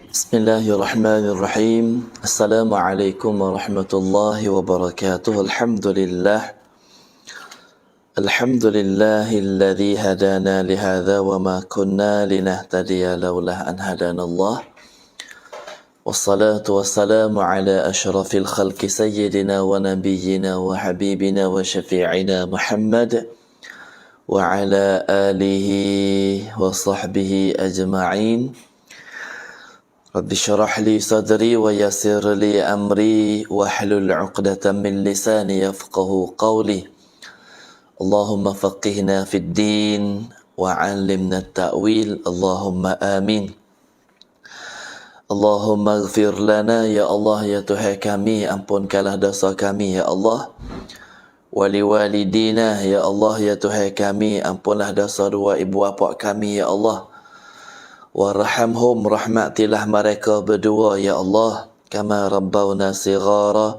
Bismillahirrahmanirrahim. Assalamualaikum warahmatullahi wabarakatuh. Alhamdulillahilladzi hadana lihadza wa ma kunna linahtadiya laula an hadanallah. Wassalatu wassalamu ala asyrafil khalqi sayyidina wa nabiyyina wa habibina wa syafi'ina Muhammad wa ala alihi wa sahbihi ajma'in. Rabbi syrah li sadri wa yassir li amri wahlul 'uqdatam min lisani yafqahu qawli. Allahumma faqihna fid din wa 'allimna at-ta'wil. Allahumma amin. Allahumma ighfir lana ya Allah ya Tuhan kami, ampunkanlah dosa kami ya Allah. Wali walidina ya Allah ya Tuhan kami, ampunlah dosa dua ibu bapa kami ya Allah. Warhamhum, rahmatilah mereka berdua ya Allah, kama rabbawna sighara,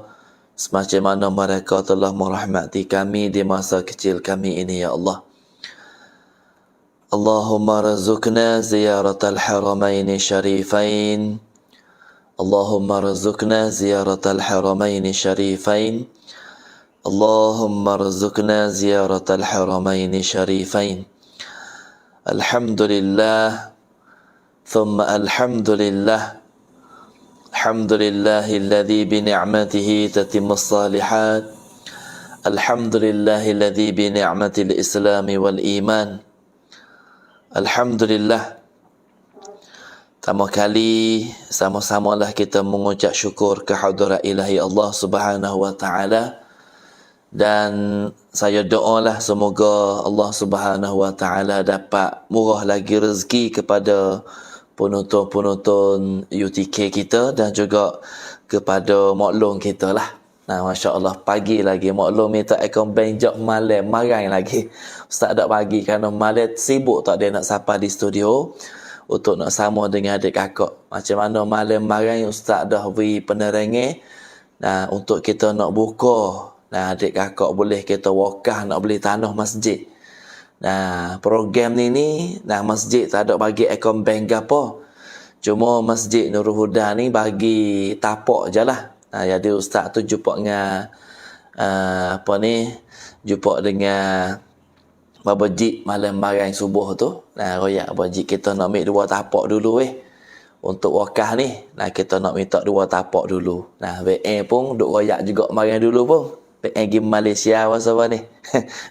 semacam mana mereka telah merahmati kami di masa kecil kami ini ya Allah. Allahumma razukna ziyaratal haramaini syarifain. Allahumma razukna ziyaratal haramaini syarifain. Allahumma razukna ziyaratal haramaini syarifain. Alhamdulillah ثم الحمد لله. الحمد لله الذي بنعمته تتم الصالحات. الحمد لله الذي بنعمة الإسلام والإيمان. Alhamdulillah. Pertama kali sama-samalah kita mengucap syukur kehadrat ilahi Allah Subhanahu wa taala, dan saya doalah semoga Allah Subhanahu wa taala dapat murah lagi rezeki kepada penonton-penonton UTK kita dan juga kepada maklum kita lah. Nah, Masya Allah, pagi lagi maklum minta akaun bank jok malam, marah lagi. Ustaz tak pagi kerana malam sibuk tak dia nak sapa di studio untuk nak sama dengan adik kakak. Macam mana malam marah Ustaz dah beri penerangan. Nah, untuk kita nak buka, nah adik kakak boleh kita wakaf nak beli tanah masjid. Nah, program ni nah masjid tak ada bagi akaun bank apa. Cuma Masjid Nurul Huda ni bagi tapak je lah. Nah, jadi ustaz tu jumpa dengan jumpa dengan Baba Jik malam barang subuh tu. Nah, royak Baba Jik kita nak ambil 2 tapak dulu untuk wakaf ni. Nah, kita nak minta 2 tapak dulu. Nah, BN pun duk royak juga marang dulu pun. BN pergi Malaysia apa ni.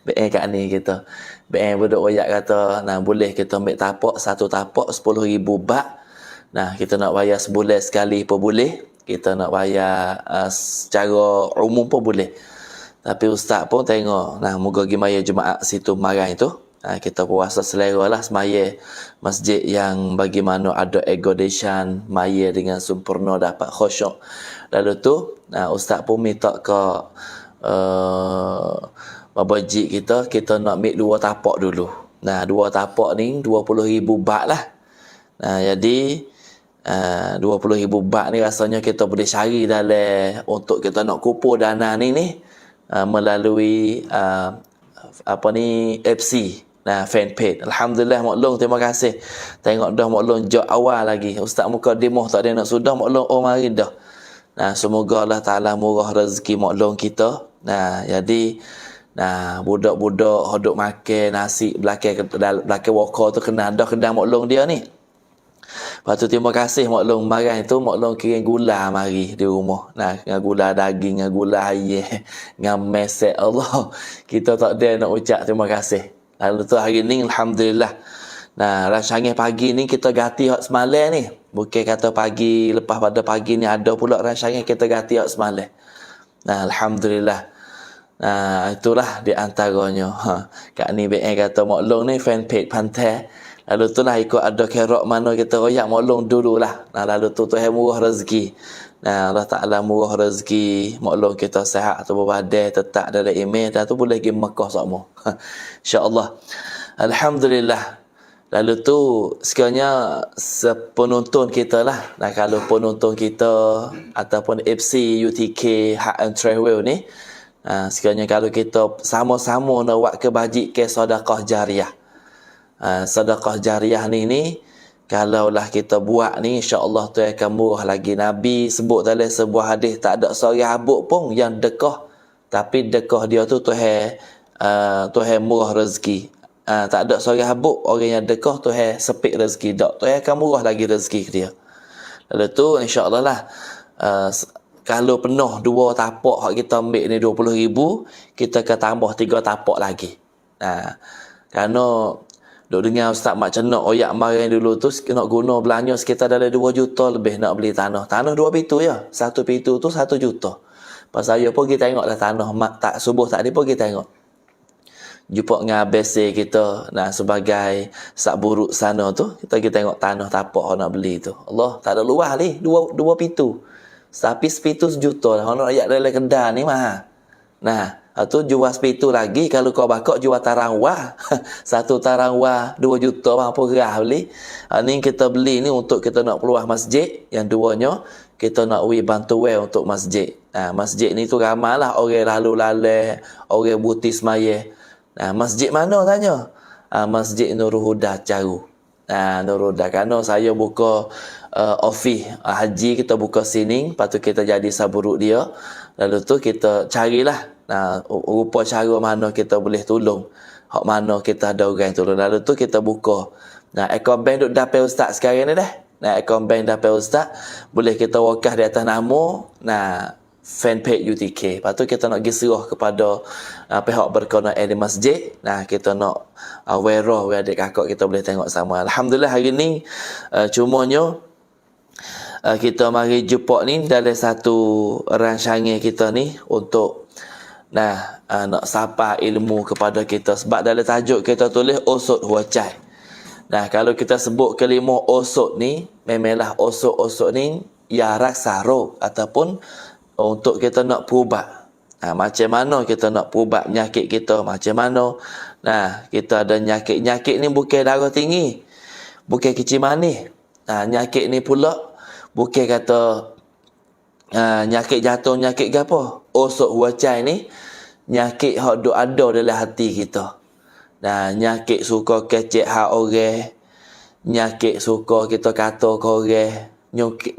BN kat ni kita. BN pun duk royak kata, nah boleh kita ambil tapak, 1 tapak 10,000 baht. Nah, kita nak bayar sebulan sekali pun boleh. Kita nak bayar secara umum pun boleh. Tapi ustaz pun tengok, nah moga pergi maya Jumaat situ marang itu. Nah, kita puasa selera lah semaya masjid yang bagaimana ada accommodation, maya dengan sempurna dapat khusyuk. Lalu tu, nah ustaz pun minta ke Baba Jik kita nak ambil 2 tapak dulu. Nah, 2 tapak ni 20,000 baht lah. Nah, jadi 20,000 baht ni rasanya kita boleh cari dalam untuk kita nak kumpul dana ni melalui FC. Nah, fanpage. Alhamdulillah maklum, terima kasih. Tengok dah maklum jauh awal lagi. Ustaz muka demo tak ada nak sudah maklum mari dah. Nah, semoga Allah Taala murah rezeki maklum kita. Nah, jadi nah budak-budak hodok makan nasi belakang waka tu kena dah kedai maklum dia ni. Lepas tu terima kasih maklum marang itu maklum kirim gula mari di rumah. Nah, dengan gula daging, dengan gula ayam, dengan mesek Allah. Kita tak ada nak ucap terima kasih. Lalu tu hari ni alhamdulillah. Nah, rancangan pagi ni kita ganti hak semalam ni. Bukan kata pagi lepas pada pagi ni ada pula rancangan kita ganti hak semalam. Nah, alhamdulillah. Nah, itulah di antaranya. Kat ni BN kata maklum ni fanpage pantai. Lalu tu lah ikut ada kerok mana kita royak maklum dululah. Nah, lalu tu Tuhan murah rezeki. Nah, Allah Ta'ala murah rezeki. Maklum kita sihat atau berbadan tetap dalam email. Dan tu boleh pergi Mekah semua. InsyaAllah. Alhamdulillah. Lalu tu sekiranya penonton kita lah. Nah, kalau penonton kita ataupun FC UTK Hak and Travel ni. Sekiranya kalau kita sama-sama nak buat kebajikan sedekah jariah. Sedekah jariah ni Kalaulah kita buat ni, insya-Allah tu akan murah lagi. Nabi sebut dalam sebuah hadis, tak ada seorang habuk pun yang dekah, tapi dekah dia tu Tuhan murah rezeki. Tak ada seorang habuk orang yang dekah Tuhan sepik rezeki. Tak, Tuhan akan murah lagi rezeki ke dia. Lalu tu insya-Allah lah, kalau penuh 2 tapak hak kita ambil ni 20,000, kita akan tambah 3 tapak lagi. Kerana duk dengar Ustaz Mak Cenak oyak marang dulu tu nak guna belanja sekitar dalam 2 juta lebih nak beli tanah. Tanah 2 pitu ya. 1 pitu tu 1 juta. Pas saya pergi tengoklah tanah tak subuh tadi pergi tengok. Jumpa dengan ABC kita sebagai sak buruk sana tu, kita pergi tengok tanah tapak nak beli tu. Allah, tak ada luas ni, 2 pitu. Tapi sepitu 1 juta lah. Nak ayat dalam kedai ni mahal. Tu jual sepitu lagi. Kalau kau bakar jual tarang wah. 1 tarang wah 2 juta apa gerah beli. Ni kita beli ni untuk kita nak peluah masjid. Yang duanya kita nak bantuan untuk masjid. Masjid ni tu ramai lah orang lalu lalang, orang buti semaya. Masjid mana tanya? Masjid Nurul Huda Caru. Nurul Huda. Kerana saya buka office haji, kita buka sini, lepas tu kita jadi saburuk dia. Lalu tu kita carilah rupa cara mana kita boleh tolong, hak mana kita ada orang tolong. Lalu tu kita buka akaun bank duk dapat ustaz sekarang ni dah. Akaun bank dapat ustaz, boleh kita wakaf di atas nama fanpage UTK. Lepas tu kita nak pergi serah kepada pihak berkenaan di masjid. Kita nak wera adik kakak kita boleh tengok sama. Alhamdulillah hari ni cumanya kita mari jumpa ni dalam satu rancangan kita ni untuk nak sapa ilmu kepada kita. Sebab dalam tajuk kita tulis osot huacai. Kalau kita sebut kelima osot ni, memanglah osot-osot ni ya raksa roh ataupun untuk kita nak perubat. Macam mana kita nak perubat penyakit kita, macam mana. Kita ada nyakit ni bukan darah tinggi, bukan kecil manis. Nyakit ni pula bukan kata nyakit jatuh, nyakit ke apa. Osok huacai ni nyakit hak duk ada dalam hati kita. Nyakit suka kecek hak orang, nyakit suka kita kata ke orang,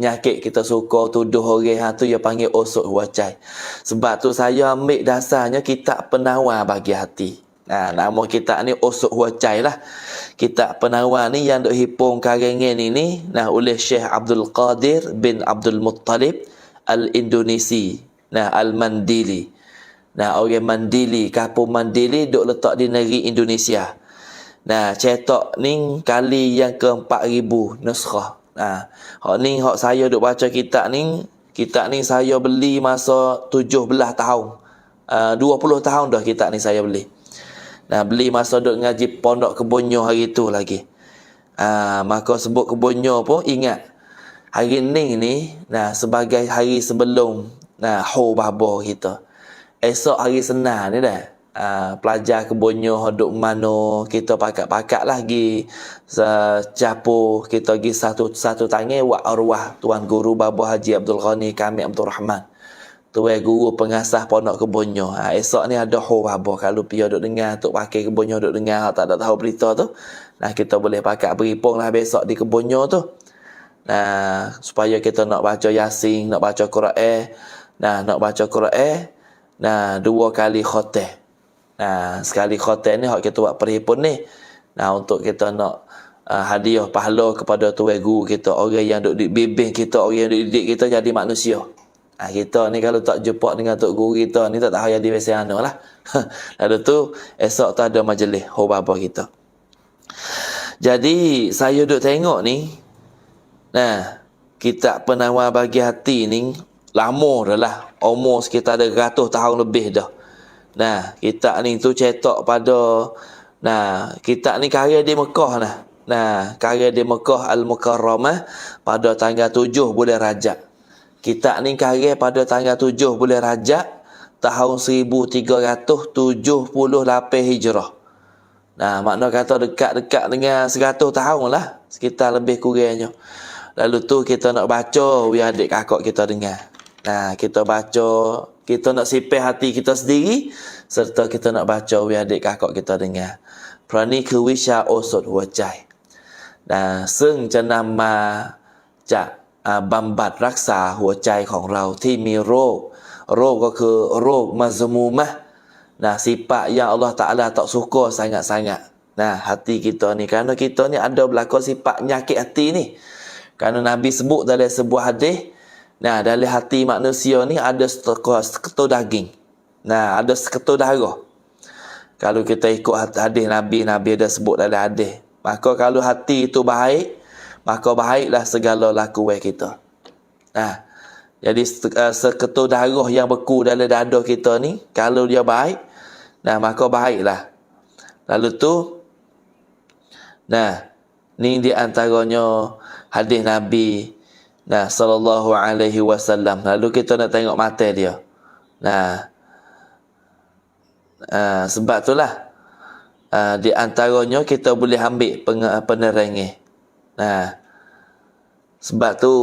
nyakit kita suka tuduh orang, tu dia panggil osok huacai. Sebab tu saya ambil dasarnya kitab penawar bagi hati. Nama kitab ni osok huacai lah. Kitab penawar ni yang duk hipung karangan ini oleh Syekh Abdul Qadir bin Abdul Muttalib Al-Indonesi, Al-Mandili. Orang Mandili, kampung Mandili duk letak di negeri Indonesia. Cetak ni kali yang ke-4,000 nuskhah. Hak ni hak saya duk baca kitab ni saya beli masa 17 tahun. 20 tahun dah kitab ni saya beli. Beli masa duk ngaji pondok Kebonyo hari tu lagi. Maka sebut Kebonyo pun ingat. Hari ni sebagai hari sebelum Ho Babo kita. Esok hari Senin ni dah. Pelajar Kebonyo duk mano, kita pakat-pakat lagi capo, kita pergi satu tangan wa arwah Tuan Guru Babo Haji Abdul Ghani Kamil Abdul Rahman, Tuan Guru pengasah pondok Kebonyo. Esok ni ada Ho Babo. Kalau pia duk dengar tok pakai Kebonyo duk dengar, tak ada tahu berita tu, kita boleh pakat beripung lah besok di Kebonyo tu. Supaya kita nak baca Yasin, nak baca Quran, nak baca Quran, 2 kali khotem. Sekali khotem ni hak kita buat perhipun ni. Untuk kita nak hadiah pahala kepada tuan guru kita, orang yang duk bimbing kita, orang yang duk didik kita jadi manusia. Kita ni kalau tak jumpa dengan tok guru kita ni tak tahu jadi macam mana lah. Lalu tu esok tu ada majlis Ho Babo kita. Jadi saya duk tengok ni, kitab penawar bagi hati ni lama dah lah, umur sekitar ada 100 tahun lebih dah. Kitab ni tu cetak pada kitab ni karya di Mekah karya di Mekah Al-Mukarramah pada tanggal 7 bulan Rajab. Kitab ni karya pada tanggal 7 bulan Rajab tahun 1378 Hijrah. Makna kata dekat-dekat dengan 100 tahun lah, sekitar lebih kurangnya. Lalu tu kita nak baca biar adik kakak kita dengar. Kita baca, kita nak sipih hati kita sendiri, serta kita nak baca biar adik kakak kita dengar. Prani kewisha osot huacai. ซึ่งจะนำมาจะบำบัดรักษาหัวใจของเราที่มีโรคก็คือโรคมัซมูมะsifat yang Allah Ta'ala tak suka sangat-sangat. Hati kita ni, kerana kita ni ada berlaku sifat nyakit hati ni. Kerana Nabi sebut dalam sebuah hadis, dalam hati manusia ni ada seketul daging. Ada seketul darah. Kalau kita ikut hadis Nabi ada sebut dalam hadis. Maka kalau hati itu baik, maka baiklah segala lakuan kita. Jadi seketul darah yang beku dalam dada kita ni, kalau dia baik, maka baiklah. Lalu tu, ni di antaranya hadis Nabi sallallahu alaihi wasallam. Lalu kita nak tengok mata dia. Sebab itulah di antaranya kita boleh ambil penerangan. Sebab tu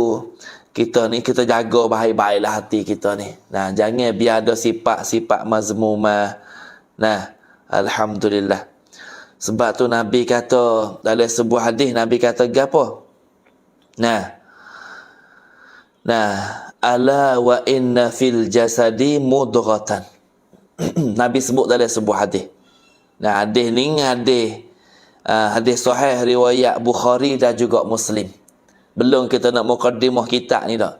kita jaga baik-baiklah hati kita ni. Jangan biar ada sifat-sifat mazmumah. Alhamdulillah. Sebab tu Nabi kata dalam sebuah hadis, Nabi kata gapo? Ala wa inna fil jasadi mudghatan. Nabi sebut dalam sebuah hadis. Hadis ni hadis sahih riwayat Bukhari dan juga Muslim. Belum kita nak muqaddimah kitab ni dah.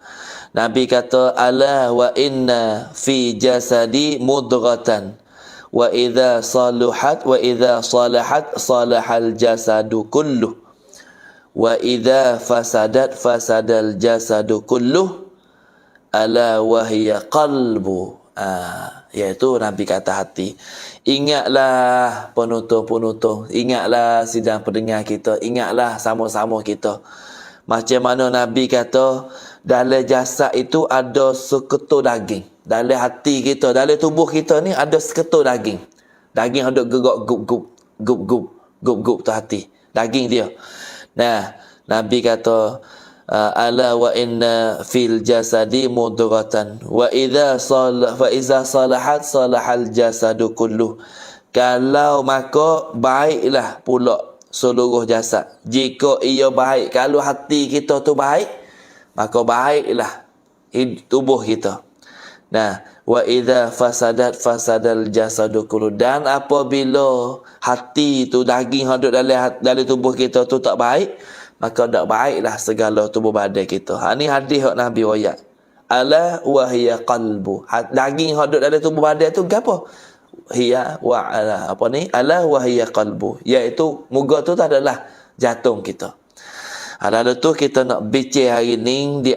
Nabi kata ala wa inna fi jasadi mudghatan wa idza salahat salahal jasadu kulluh wa idza fasadal jasadu kulluh ala wa hiya qalbu. Iaitu Nabi kata hati. Ingatlah penutur-penutur, ingatlah sidang pendengar kita, ingatlah sama-sama kita. Macam mana Nabi kata dalam jasad itu ada seketul daging. Dalam hati kita, dalam tubuh kita ni ada seketul daging. Daging ada gerak gup tu hati. Daging dia. Nabi kata ala wa inna fil jasadi mudghatan wa idza salahat salahal jasadu kulluh. Kalau maka baiklah pula seluruh jasad. Jika ia baik, kalau hati kita tu baik, maka baiklah tubuh kita. Wa idza fasadal jasadu kulluh. Dan apabila hati tu, daging yang ada dalam tubuh kita tu tak baik, maka tak baiklah segala tubuh badan kita. Ni hadis hak Nabi wayak. Ala wa hiya qalbu. Daging yang ada dalam tubuh badan tu gapo? Hiya wa ala ala wa hiya qalbu. Iaitu muka tu adalah jantung kita. Lalu tu kita nak bincang hari ni di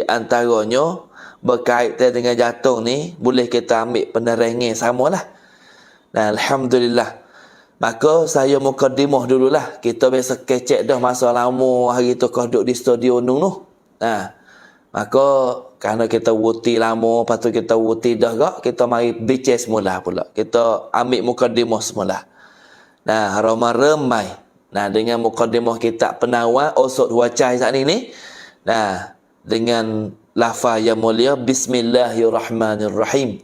antaranya berkaitan dengan jantung ni, boleh kita ambil penerangan samalah. Alhamdulillah. Maka saya mukaddimah dululah. Kita biasa kecek dah masa lama hari tu kau duduk di studio nung. Maka kerana kita wuti lama, lepas tu kita wuti dah gak, kita mari bincang semula pula. Kita ambil mukaddimah semula. Ramai. Dengan mukaddimah kitab Penawar Usud Huacai saat ini. Dengan lafaz yang mulia, Bismillahirrahmanirrahim.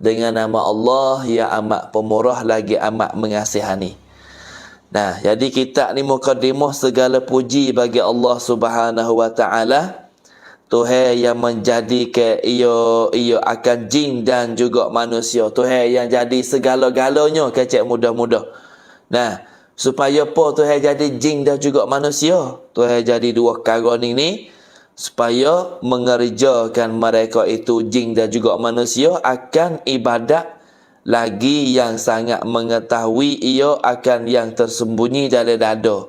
Dengan nama Allah yang amat pemurah lagi amat mengasihani. Jadi kitab ni mukaddimah segala puji bagi Allah Subhanahu wa taala, Tuhan yang menjadikan ia akan jin dan juga manusia. Tuhan yang jadi segala-galanya kecek mudah-mudah. Supaya apa Tuhan jadi jin dan juga manusia? Tuhan jadi dua perkara ni supaya mengerjakan mereka itu jin dan juga manusia akan ibadat lagi yang sangat mengetahui ia akan yang tersembunyi dalam dada.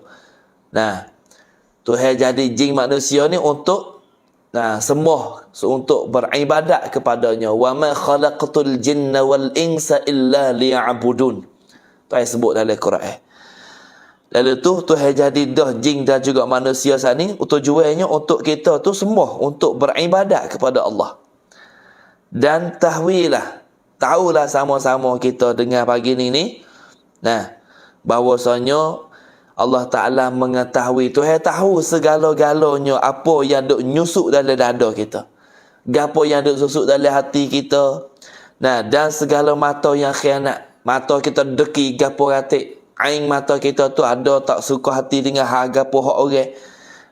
Tuhan jadi jin manusia ni untuk semua untuk beribadat kepadanya. Wa ma khalaqtul jinna wal insa illa liya'budun. Tuhan sebut dalam Quran. Lalu tu Tuhan jadi dah jin dan juga manusia saat ni tujuannya untuk kita tu semua untuk beribadat kepada Allah. Dan tahulah sama-sama kita dengar pagi ni bahwasanya Allah Ta'ala mengetahui, Tuhan tahu segala-galanya apa yang duk nyusuk dalam dada kita, gapo yang duk susuk dalam hati kita, dan segala mata yang khianat, mata kita deki gapo ratik, ain mata kita tu ada tak suka hati dengan harga pohon orang,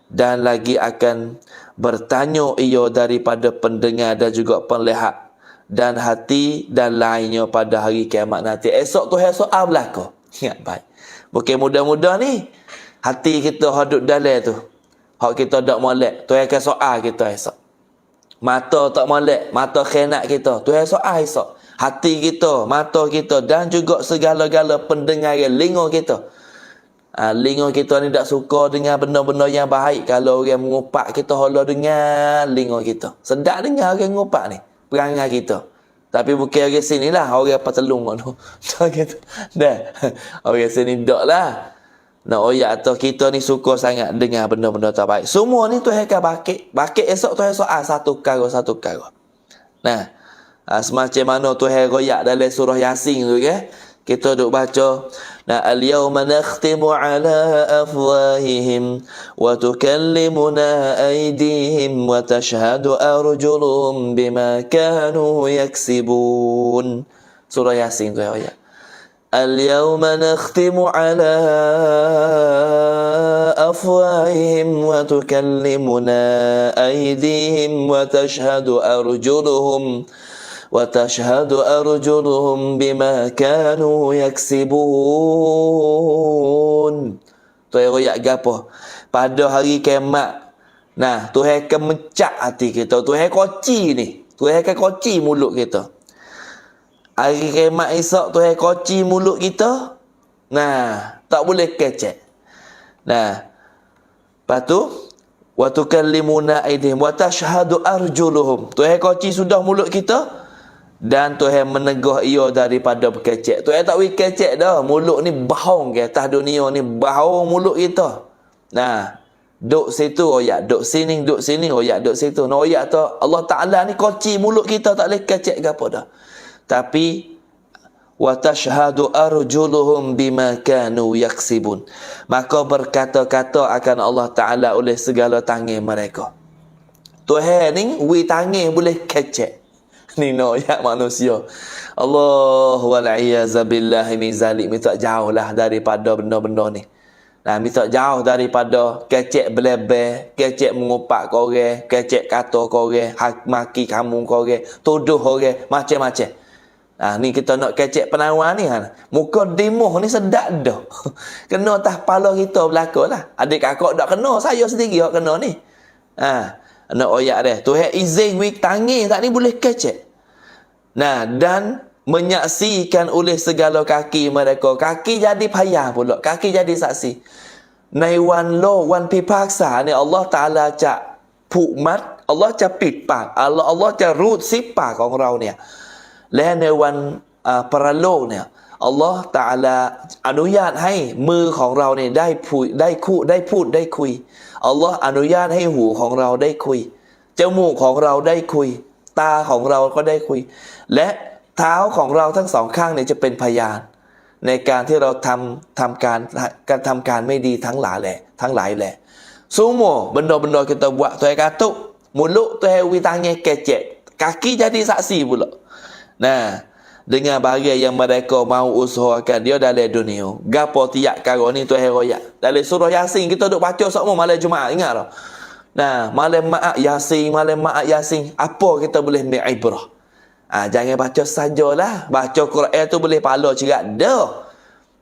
dan lagi akan bertanya ia daripada pendengar dan juga penlihat dan hati dan lainnya pada hari kiamat nanti. Esok tu soal berlaku. Ingat baik. Bukan mudah-mudah ni. Hati kita hadut dalam tu. Hak kita tak molek. Tu akan soal kita esok. Mata tak molek, mata khianat kita. Tu soal esok. Hati kita, mata kita dan juga segala-gala pendengar lingo kita. Lingo kita ni tak suka dengan benda-benda yang baik. Kalau orang mengupak kita hala dengar lingo kita. Sedap dengar orang mengupak ni. Perangai kita. Tapi bukan orang sini lah. Orang petelung tu. Dah. Orang sini tak lah. Nak oyak atau kita ni suka sangat dengar benda-benda tak baik. Semua ni tu akan bakit. Bakit esok tu soal satu perkara. Nah. Semacam mana tu royak dalam surah Yasin tu kan. Kita duk baca, nah al-yawma nakhtimu ala afwahihim wa tukallimuna aydihim wa tashhadu arjuluhum bima kanu yaksibun. Surah Yasin tu ya. Al-yawma nakhtimu ala afwahihim wa tukallimuna aydihim wa tashhadu arjuluhum وَتَشْهَدُ أَرْجُلُهُمْ بِمَا كَانُوا يَكْسِبُونَ. Tuhan royak gapo? Pada hari kiamat. Nah, Tuhan akan mencak hati kita. Tuhan koci ni. Tuhan akan koci mulut kita. Hari kiamat esok Tuhan koci mulut kita. Nah, tak boleh kecek. Nah, lepas tu wa tukallimuna aydihim wa tashhadu arjuluhum. Tuhan koci sudah mulut kita. Dan Tuhan menegah ia daripada berkecek. Tuhan tak boleh kecek dah. Mulut ni bahong ke atas dunia ni. Bahong mulut kita. Nah, duk situ oyak. Duk sini oyak. Duk situ. Nah, oyak tu Allah Ta'ala ni koci mulut kita. Tak boleh kecek ke apa dah. Tapi wa tashhadu arjuluhum bima kanu yaksibun. Maka berkata-kata akan Allah Ta'ala oleh segala tangan mereka. Tuhan ni tangan boleh kecek. Ni noyak manusia. Allah wal-iyazabillahi min zalik. Minta jauh lah daripada benda-benda ni. Nah, minta jauh daripada kecek belebeh, kecek mengupak korang, kecek kata korang, maki kamu korang, tuduh korang, macam-macam. Nah, ni kita nak kecek penawar ni kan. Muka dimuh ni sedap dah. Kena atas kepala kita berlaku lah. Adik kakak tak kena, saya sendiri yang kena ni. Nak oyak dia. Tuhan izin tangan tak ni boleh kecek. Nah, dan menyaksikan oleh segala kaki mereka. Kaki jadi payah pula. Kaki jadi saksi. Nai wan lo, wan pipaksa ni Allah Ta'ala cak pukmat. Allah cak pipak. Allah cak rut sipak orang ni. Leh nai wan peralo ni. Allah Ta'ala อนุญาตให้มือของเราเนี่ยได้พูดได้คุยอัลลอฮ์อนุญาตให้หูของเราได้คุยจมูกของเราได้คุยตาของเราก็ได้คุยและเท้าของเราทั้งสองข้างเนี่ยจะเป็นพยานในการที่เราทำการไม่ดีทั้งหลายแหละ semua benda-benda kita buat Tuhan katuk mulut Tuhan witangnya kecek kaki jadi saksi pula. Nah, dengan bahagia yang mereka mau usahakan dia dalam dunia. Gapo tiap karo ni Tuhan royak. Dalam surah Yasin kita duk baca semua malam Jumaat, ingat tak? Nah, malam Maat Yasin, apa kita boleh ambil ibrah? Jangan baca sajalah. Baca Quran tu boleh pahala cerak dah.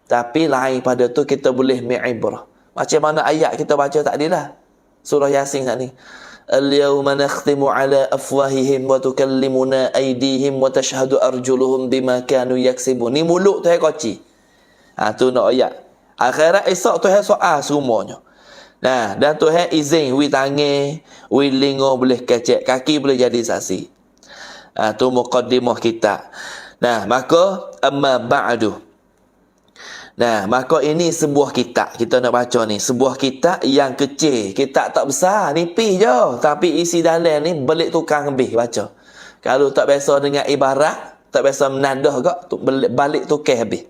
Tapi lain pada tu kita boleh ambil ibrah. Macam mana ayat kita baca tadi lah. Surah Yasin tadi. Al-yawma nakhtimu ala afwahihim wa tukallimuna aydihim wa tashhadu arjuluhum bima kanu yaksibun. Ni mulut tu koci. Tu nak ayat. Akhirat esok tu soal semuanya. Nah, dan tu izin wi tangan, wi lingo boleh kecek, kaki boleh jadi saksi. Tu muqaddimah kita. Nah, maka amma ba'du. Nah, maka ini sebuah kitab. Kita nak baca ni. Sebuah kitab yang kecil. Kitab tak besar. Nipis je. Tapi isi dalam ni belik tukang lebih baca. Kalau tak biasa dengan ibarat, tak biasa menandah kak, balik tukang habis.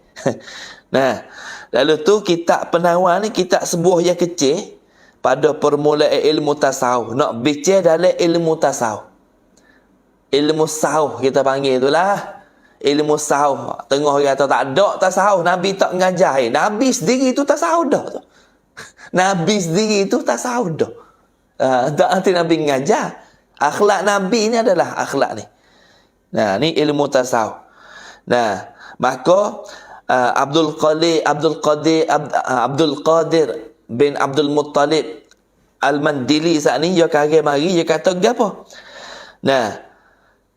Nah, lalu tu kitab penawar ni, kitab sebuah yang kecil pada permulaan ilmu tasawuf. Nak bicara dalam ilmu tasawuf. Ilmu sawuf kita panggil itulah. ilmu tasawuf. Tengah orang kata tak ada tasawuf, Nabi tak mengajar. Nabi sendiri tu tasawuf dah tu. Nabi sendiri tu tasawuf dah. Tak nanti Nabi mengajar. Akhlak Nabi ni adalah akhlak ni. Nah, ni ilmu tasawuf. Nah, maka Abdul Qadir bin Abdul Muttalib Al-Mandili saat ni dia kare mari dia kata gapo? Nah,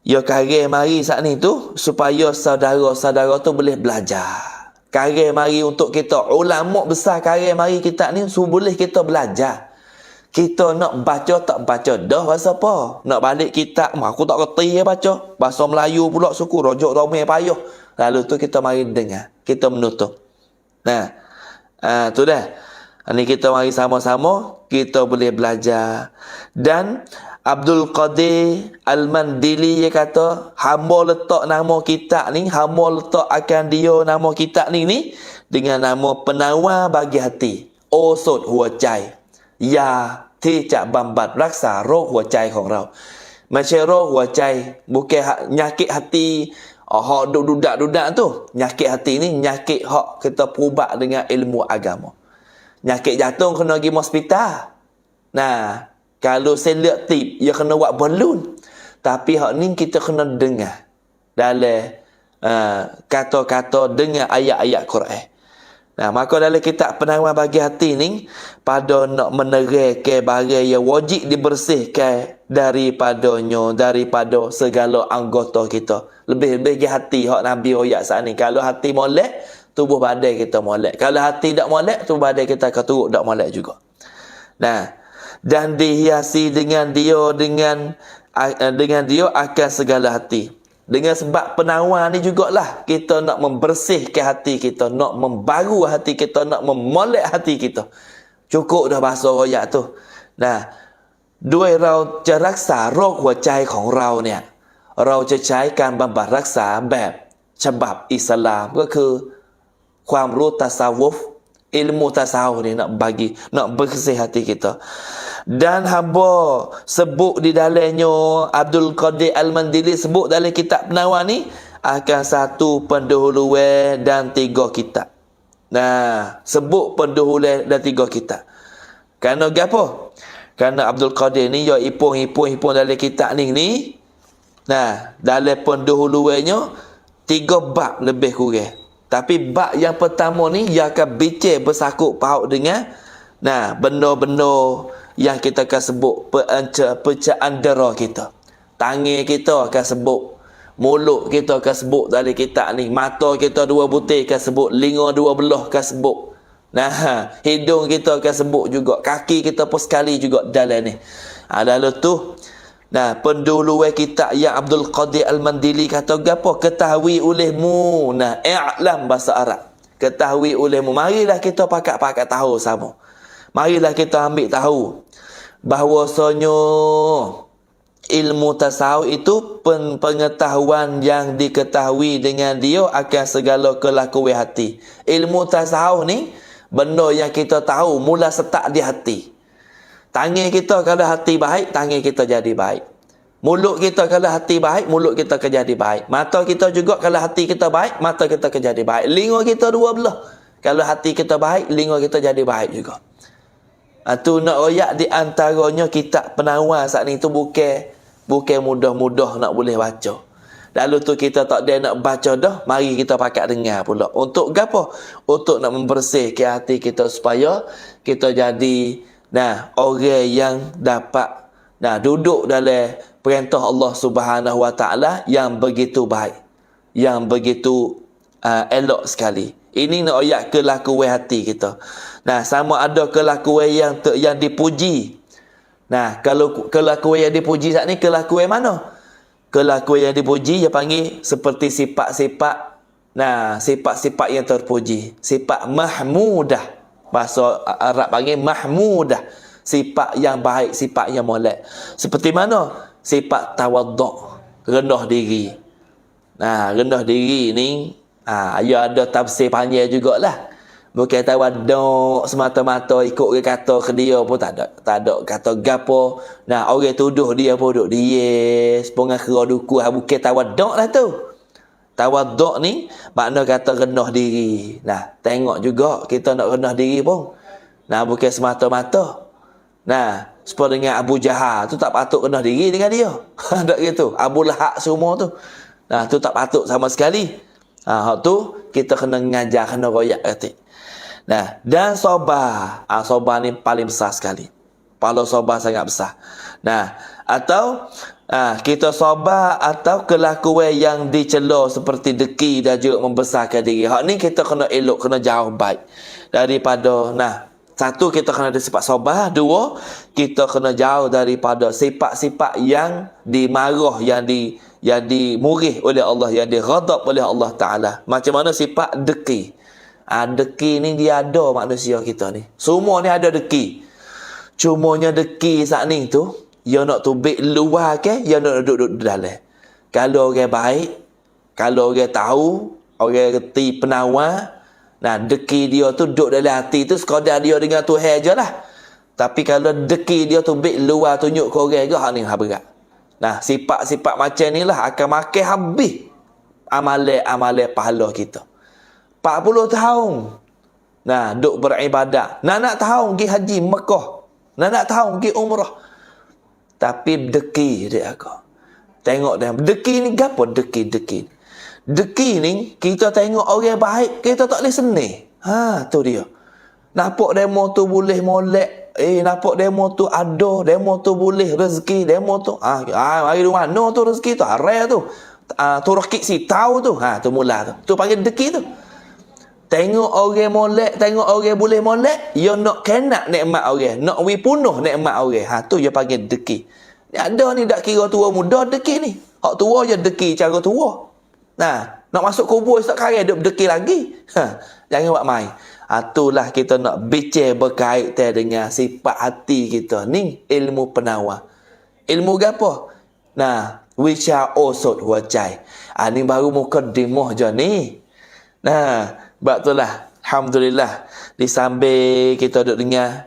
dia kare mari saat ni tu supaya saudara-saudara tu boleh belajar. Kare mari untuk kita ulama besar kare mari kita ni boleh kita belajar. Kita nak baca tak baca dah bahasa apa? Nak balik kitab aku tak kerti baca. Bahasa Melayu pula suku rojok ramai payah. Lalu tu kita mari dengar, kita menutup. Nah, tu dah. Ini kita mari sama-sama kita boleh belajar. Dan Abdul Qadir Al-Mandili dia kata, hamba letak nama kitab ni, hamba letak akan dia nama kitab ni dengan nama penawar bagi hati. O sod hua chai. ยาที่จะบำบัดรักษาโรคหัวใจของเราไม่ใช่โรคหัวใจ bukan nyakit hati hak dudak-dudak tu. Nyakit hati ni nyakit hak kita perubat dengan ilmu agama. Nyakit jantung kena pergi hospital. Nah, kalau selektif dia kena buat balun. Tapi hak ni kita kena dengar dalam kata-kata dengan ayat-ayat Quran. Nah, maka dalam kitab penawar bagi hati ni pada nak menerangkan barang yang wajib dibersihkan daripada segala anggota kita. Lebih-lebih hati hak Nabi royak saat ni. Kalau hati molek, tubuh badan kita molek. Kalau hati tak molek, tubuh badan kita akan turut tak molek juga. Nah, dan dihiasi dengan dia akan segala hati. Dengan sebab penawar ni jugalah kita nak membersihkan hati kita, nak membaru hati kita, nak memolek hati kita. Cukup dah bahasa royak tu. Nah, ด้วยเราจะรักษาโรคหัวใจของเราเนี่ยเราจะใช้การบำบัดรักษาแบบฉบับอิสลามก็คือความรู้ตัสาวุฟ ilmu tasawuf ni nak bersih hati kita. Dan hamba sebut di dalamnya Abdul Qadir Al-Mandili sebut dalam kitab penawar ni akan satu pendahuluan dan 3 kitab. Nah, sebut pendahuluan dan 3 kitab. Kerana gapo? Kerana Abdul Qadir ni dia ipung dalam kitab ni. Nah, dalam pendahuluannya 3 bab lebih kurang. Tapi bab yang pertama ni dia akan bincang bersakut paut dengan benda-benda yang kita akan sebut pencaan dera kita. Tangan kita akan sebut, mulut kita akan sebut dalam kitab ni, mata kita 2 butir akan sebut, telinga 2 belah akan sebut. Nah, hidung kita akan sebut juga, kaki kita pun sekali juga dalam ni. Lalu tu pendahuluan kitab yang Abdul Qadir Al-Mandili kata gapo? Ketahui olehmu. Nah, i'lam bahasa Arab. Ketahui olehmu. Marilah kita pakat tahu sama. Marilah kita ambil tahu bahawasanya ilmu tasawuf itu pengetahuan yang diketahui dengan dia akan segala kelakuan hati. Ilmu tasawuf ni benda yang kita tahu mula start di hati. Tangan kita kalau hati baik, tangan kita jadi baik. Mulut kita kalau hati baik, mulut kita akan jadi baik. Mata kita juga kalau hati kita baik, mata kita akan jadi baik. Telinga kita 2 belah. Kalau hati kita baik, telinga kita jadi baik juga. Tu nak royak di antaranya kitab penawar saat ni tu bukan mudah-mudah nak boleh baca. Lalu tu kita tak ada nak baca dah, mari kita pakat dengar pula. Untuk gapo? Untuk nak membersihkan hati kita supaya kita jadi orang yang dapat duduk dalam perintah Allah Subhanahu Wa Taala yang begitu baik, yang begitu elok sekali. Ini nak ayat kelakuan hati kita. Sama ada kelakuan yang dipuji. Kalau kelakuan yang dipuji saat ni kelakuan mana? Kelakuan yang dipuji dia panggil seperti sifat-sifat sifat-sifat yang terpuji, sifat mahmudah. Bahasa Arab panggil mahmudah, sifat yang baik, sifat yang molek. Seperti mana? Sifat tawaduk, rendah diri. Rendah diri ni ada tafsir panjang jugalah. Bukan tawaduk semata-mata ikut ke kata ke dia pun tak ada kata gapo. Orang tuduh dia pun duduk dia sepengah kera duku, bukan tawaduk lah tu. Tawaduk ni makna kata rendah diri. Nah, tengok juga kita nak rendah diri pun. Nah, bukan semata-mata. Nah, seperti dengan Abu Jahal tu tak patut rendah diri dengan dia. Tak gitu. Abu Lahab semua tu. Nah, tu tak patut sama sekali. Hak tu kita kena ngajar, kena royak kata. Nah, dan sabar. Sabar ni paling besar sekali. Pahala sabar sangat besar. Nah, atau kita sabar atau kelakuan yang dicela seperti deki dan juga membesarkan diri. Hak ni kita kena elok, kena jauh baik daripada satu, kita kena ada sifat sabar. Dua, kita kena jauh daripada sifat-sifat yang dimarah, yang dimurih oleh Allah, yang dighadab oleh Allah Ta'ala. Macam mana sifat deki. Deki ni dia ada manusia kita ni. Semua ni ada deki. Cumanya deki saat ni tu, dia nak tubik luar ke, dia nak duduk dalam. Kalau orang baik, kalau orang tahu, orang reti penawar, deki dia tu duduk dalam hati tu sekadar dia dengan Tuhan je lah. Tapi kalau deki dia tubik luar, tunjuk ke orang ke, hak ni berat. Sifat-sifat macam ni lah akan makan habis amalan pahala kita. 40 tahun duk beribadat, nak tahun pergi haji Mekah, nak tahun pergi umrah, tapi deki dia aku. Tengok dia. Deki ni gapo deki? Deki ni kita tengok orang baik, kita tak boleh senang. Tu dia. Nampak demo tu boleh molek. Nampak demo tu ada, demo tu boleh rezeki, demo tu. Mari di mana tu rezeki tu? Harai tu. Tu rakit si tahu tu. Tu mula tu. Tu panggil deki tu. Tengok orang molek, tengok orang boleh molek, dia nak kenak nikmat orang, nak punuh nikmat orang. Tu dia panggil deki. Ada ni tak kira tua muda deki ni. Hak tua je deki cara tua. Nak masuk kubur esok kali duk deki lagi. Jangan buat main. Itulah kita nak bincang berkaitan dengan sifat hati kita ni, ilmu penawar. Ilmu gapo? Wisha osot huacai. Ni baru mukadimah je ni. Sebab itulah alhamdulillah disambil kita duduk dengar.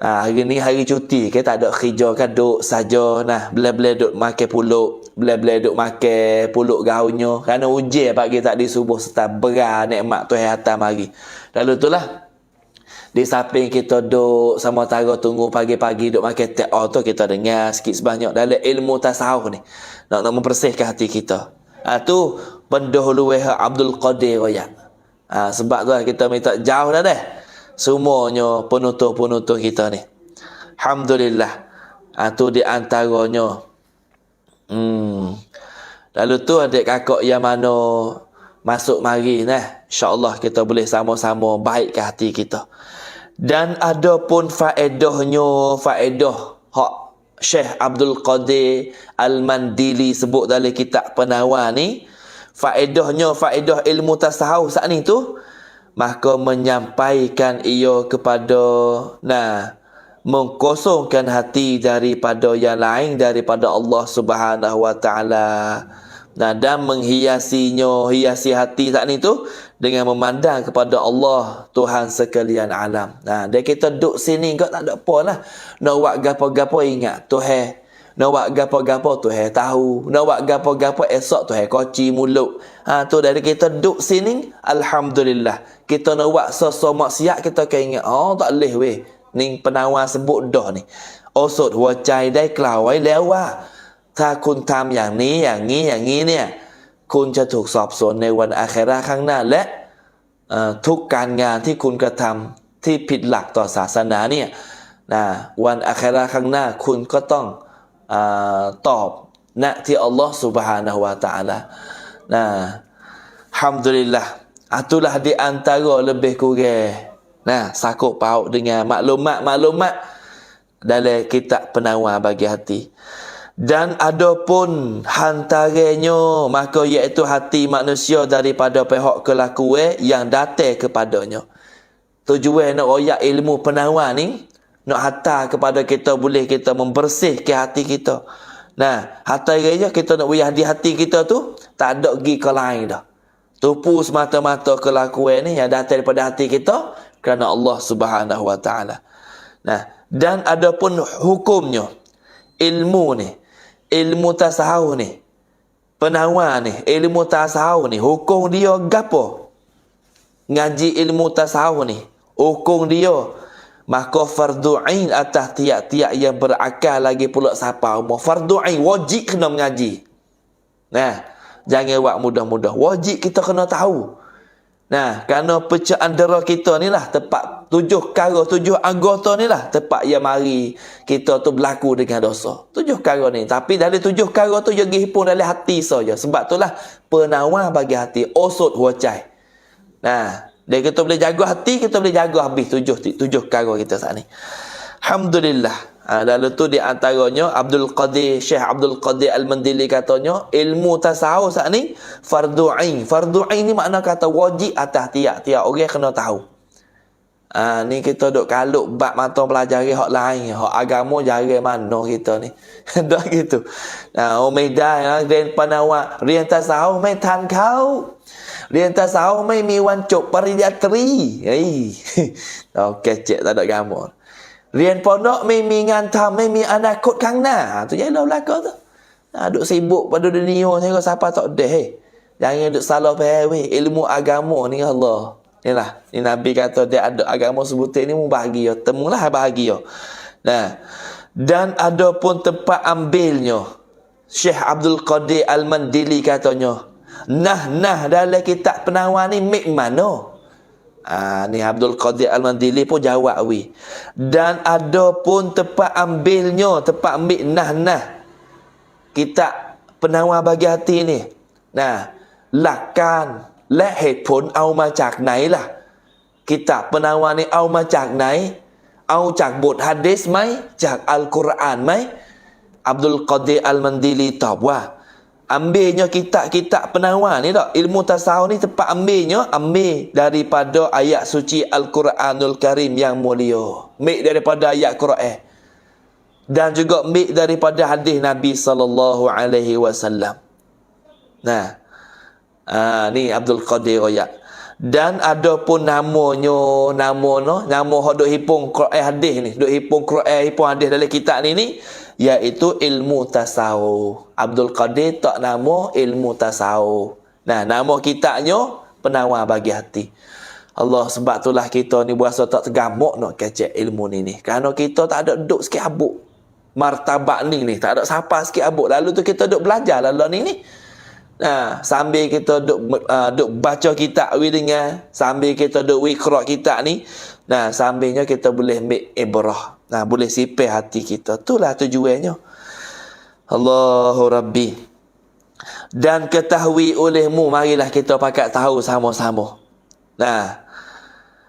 Hari ni hari cuti, kita tak ada kerja kan, duduk saja bela-bela duduk makan puluk, bela-bela duduk makan puluk gaunnya. Kerana ujian pagi tak di subuh serta berat nikmat Tuhan atas mari. Lalu itulah di samping kita duduk sama tara tunggu pagi-pagi duduk makan teh tu, kita dengar sikit sebanyak dalam ilmu tasawuf ni. Nak membersihkan hati kita. Tu pendahulu Abdul Qadir royak. Sebab tu kita minta jauh dah semuanya penutup-penutup kita ni. Alhamdulillah. Tu di antaranya. Lalu tu adik kakak yang mana masuk mari InsyaAllah kita boleh sama-sama baikkan hati kita. Dan ada pun faedahnya, faedah hak Syekh Abdul Qadir Al-Mandili sebut dalam kitab Penawar ni. Faedahnya, faedah ilmu tasawuf saat ni tu, maka menyampaikan ia kepada mengkosongkan hati daripada yang lain daripada Allah Subhanahu wa taala. Dan menghiasinya, hiasi hati saat ni tu dengan memandang kepada Allah Tuhan sekalian alam. Dan kita duduk sini kau tak ada apa lah. Nak buat gapo-gapo ingat Tuhan. Nak buat gapo-gapo Tuhan tahu. Nak buat gapo-gapo esok Tuhan koci mulut. Tu dari kita duduk sini, alhamdulillah. Kita nak buat sesuatu maksiat, kita akan ingat, tak boleh weh. Ni penawar sebut dah ni. Osot huacai dai kelawai lewat. ถ้าคุณทำอย่างนี้อย่างนี้เนี่ยคุณจะถูกสอบสวนในวันอาคิเราะห์ข้างหน้าและทุกการงานที่คุณกระทำที่ผิดหลักต่อศาสนาเนี่ยวันอาคิเราะห์ข้างหน้าคุณก็ต้องตอบณที่อัลลอฮฺ Subhanahu wa taala. Alhamdulillah. Itulah di antara lebih kurang sakut paut dengan maklumat-maklumat dalam kitab Penawar bagi hati. Dan adapun hantaranya, maka iaitu hati manusia daripada pihak kelakuan yang datang kepadanya. Tujuan nak royak ilmu penawar ni, nak hantar kepada kita, boleh kita membersihkan hati kita. Hantar raya kita nak wiyah di hati kita tu, tak ada pergi ke lain dah. Tupu semata-mata kelakuan ni yang datang daripada hati kita kerana Allah Subhanahu wa taala. Dan adapun hukumnya, ilmu ni, ilmu tasawuf ni, penawar ni, ilmu tasawuf ni, hukum dia gapo? Ngaji ilmu tasawuf ni, hukum dia maka fardu ain atas tiap-tiap yang berakal lagi pula siapa umur. Fardu ain, wajib kena mengaji. Nah, jangan buat mudah-mudah. Wajib kita kena tahu. Nah, kerana pecahan dera kita ni lah tempat 7 anggota ni lah tempat yang mari kita tu berlaku dengan dosa. 7 perkara ni. Tapi dari 7 perkara tu dia hipun dalam hati saja. Sebab tu lah penawar bagi hati, osot huacai. Nah, dia kita boleh jaga hati, kita boleh jaga habis 7 perkara kita saat ni. Alhamdulillah. Lalu tu di antaranya Syekh Abdul Qadir Al-Mandili katanya ilmu tasawuf saat ni fardu ain. Fardu ain ni makna kata wajib atas tiap-tiap orang kena tahu. Ni kita duk kaluk bab mata pelajari hak lain, hak agama jari mana kita ni. Dak gitu. Umedah dan panawak rian tasawuf mai tan kau. Rian tasawuf mai mi wancuk pariatri. Okey cek tak ada gambar. Rian pondok mimi ngantam mimi anak kot kang na. Tu jalan belaka tu. Duk sibuk pada dunia tengok siapa tak deh. Jangan duk salah faham ilmu agama ni Allah. Inilah, ni Nabi kata dia ada agama sebutin ni mu bahagia, temulah bahagia. Nah, dan ada pun tempat ambilnya. Syekh Abdul Qadir Al-Mandili katanya, nah dalam kitab penawar ni mik mana? Ni Abdul Qadir Al-Mandili pun jawab dan ada pun tempat ambilnya, tempat ambil nah kitab penawar bagi hati ni. Nah, lakanและเหตุผลเอามาจากไหนล่ะkitab penawar niเอามาจากไหนเอาจากบทหะดีษไหมจากอัลกุรอานไหม Abdul Qadir Al-Mandili ตอบว่า ambilnya kitab-kitab penawar ni tak, ilmu tasawuf ni tempat ambil daripada ayat suci Al-Quranul Karim yang mulia, ambil daripada ayat Quran dan juga ambil daripada hadis Nabi sallallahu alaihi wasallam. Nah, ni Abdul Qadir royak. Dan ada pun nama hok duk hipung Quran hadis ni, duk hipung Quran hipung hadis dalam kitab ni iaitu ilmu tasawuf. Abdul Qadir tak nama ilmu tasawuf. Nah, nama kitabnya penawar bagi hati. Allah, sebab itulah kita ni berasa tak tergamuk nak kecek ilmu ni. Kerana kita tak ada duduk sikit abuk. Martabat ni tak ada siapa sikit abuk. Lalu tu kita duduk belajar lalu ni. Nah, sambil kita duk baca kitab dengan, sambil kita duk iqra kitab ni, nah sambilnya kita boleh ambil ibrah. Nah, boleh sipih hati kita. Itulah tujuannya. Allahu Rabbi. Dan ketahui olehmu, marilah kita pakat tahu sama-sama. Nah,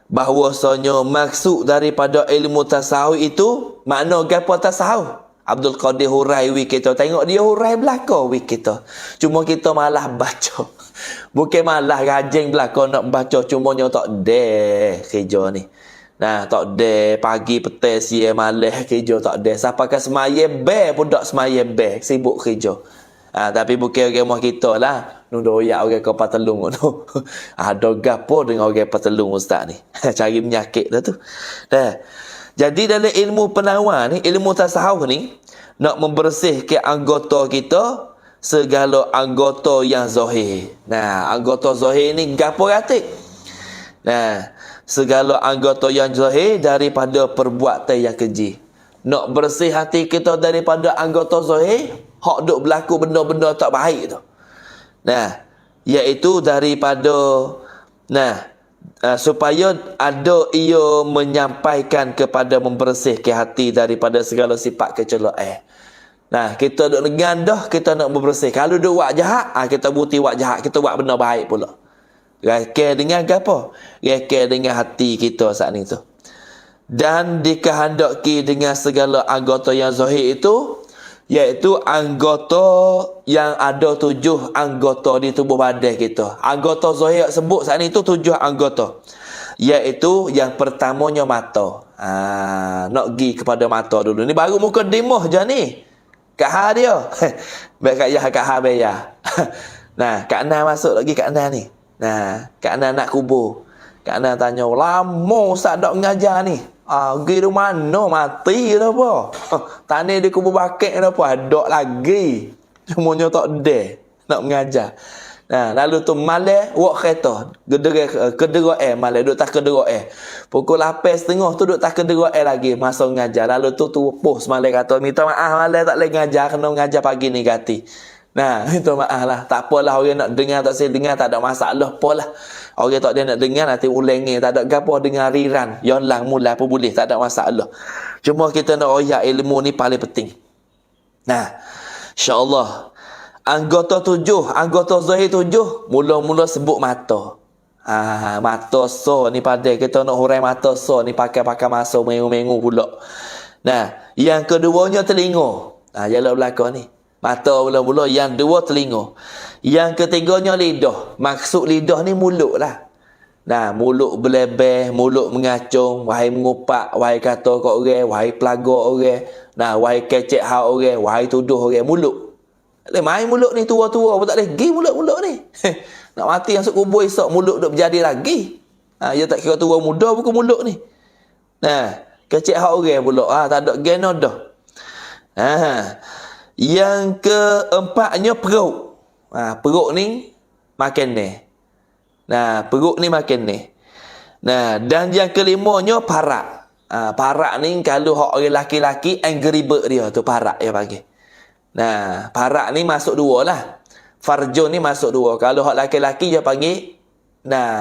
bahwasanya maksud daripada ilmu tasawuf itu, makna gapo tasawuf? Abdul Qadir hurai kita. Tengok dia hurai belaka kita. Cuma kita malah baca. Bukan malah rajin belaka nak baca. Cuma dia tak deh kerja ni. Nah, tak deh pagi petang siang malam kerja tak deh. Sampai ke semayang be pun tak semayang be. Sibuk kerja. Tapi bukan orang kita lah. Nundoyak orang kau patelung tu. Ada gapo dengan orang patelung ustaz ni. Cari penyakit dah tu. Dah. Jadi dalam ilmu penawar ni, ilmu tasawuf ni, nak membersihkan anggota kita, segala anggota yang zahir. Nah, anggota zahir ni gapo ratik? Nah, segala anggota yang zahir daripada perbuatan yang keji. Nak bersih hati kita daripada anggota zahir, hak duk berlaku benda-benda tak baik tu. Nah, iaitu daripada supaya ada ia menyampaikan kepada membersihkan hati daripada segala sifat kecelaan. Nah, kita duk dengan dah, kita nak membersih. Kalau duk buat jahat, kita buti buat jahat, kita buat benda baik pula. Reka dengan apa? Reka dengan hati kita saat ni tu. Dan dikehendaki dengan segala anggota yang zahir itu, iaitu anggota yang ada 7 anggota di tubuh badan kita. Anggota zahir sebut saat ni tu 7 anggota. Iaitu yang pertamanya mata. Nak pergi kepada mata dulu. Ni baru muka dimuh je ni. Kak Ha dia. Baik Kak Ha bayar. Nah, Kak Na masuk lagi Kak Na ni. Nah, Kak Na nak kubur. Kak Na tanya, lama Ustaz tak mengajar ni. Pergi di mana? Mati dah apa? Tani di kubur bakit dah apa? Ada lagi. Semuanya tak ada. nak mengajar. Nah, lalu tu malam wak kereta, kedera malam duduk tak kedera pukul 8.30 tu duduk tak kedera lagi masa mengajar. Lalu tu post malam kata minta maaf malam tak boleh mengajar, kena mengajar pagi ni ganti. Nah, minta maaf lah, tak apalah, orang nak dengar tak saya dengar tak ada masalah apalah. Orang tak dia nak dengar nanti ulangi, tak ada gapo dengar riran yolang mula pun boleh, tak ada masalah. Cuma kita nak royak ilmu ni paling penting. Nah, insya-Allah anggota 7, anggota zahir 7, mula-mula sebut mata. Mata so ni pada kita nak hurai mata so ni pakai masa mengu-mengu pula. Nah, yang keduanya telinga. Jalan belakang ni. Mata mula-mula, yang dua telinga. Yang ketiganya lidah. Maksud lidah ni mulut lah. Nah, mulut belebeh, mulut mengacung, wahai mengupak, wahai kata kat orang, wahai pelaga orang, nah, wahai kecek hak orang, wahai tuduh orang, mulut. Main mulut ni tua-tua pun tak boleh pergi mulut-mulut ni. Nak mati masuk kubur esok mulut duk berjadi lagi. Dia tak kira tua muda bukan mulut ni. Nah, kecek hak orang pula. Tak ada geno dah. Yang keempatnya perut. Perut ni makan ni. Nah, perut ni makan ni. Nah, dan yang kelimanya parak. Parak ni kalau hak orang laki-laki angry bird dia tu parak dia panggil. Nah, parak ni masuk dua lah. Farjun ni masuk dua. Kalau hak laki-laki dia panggil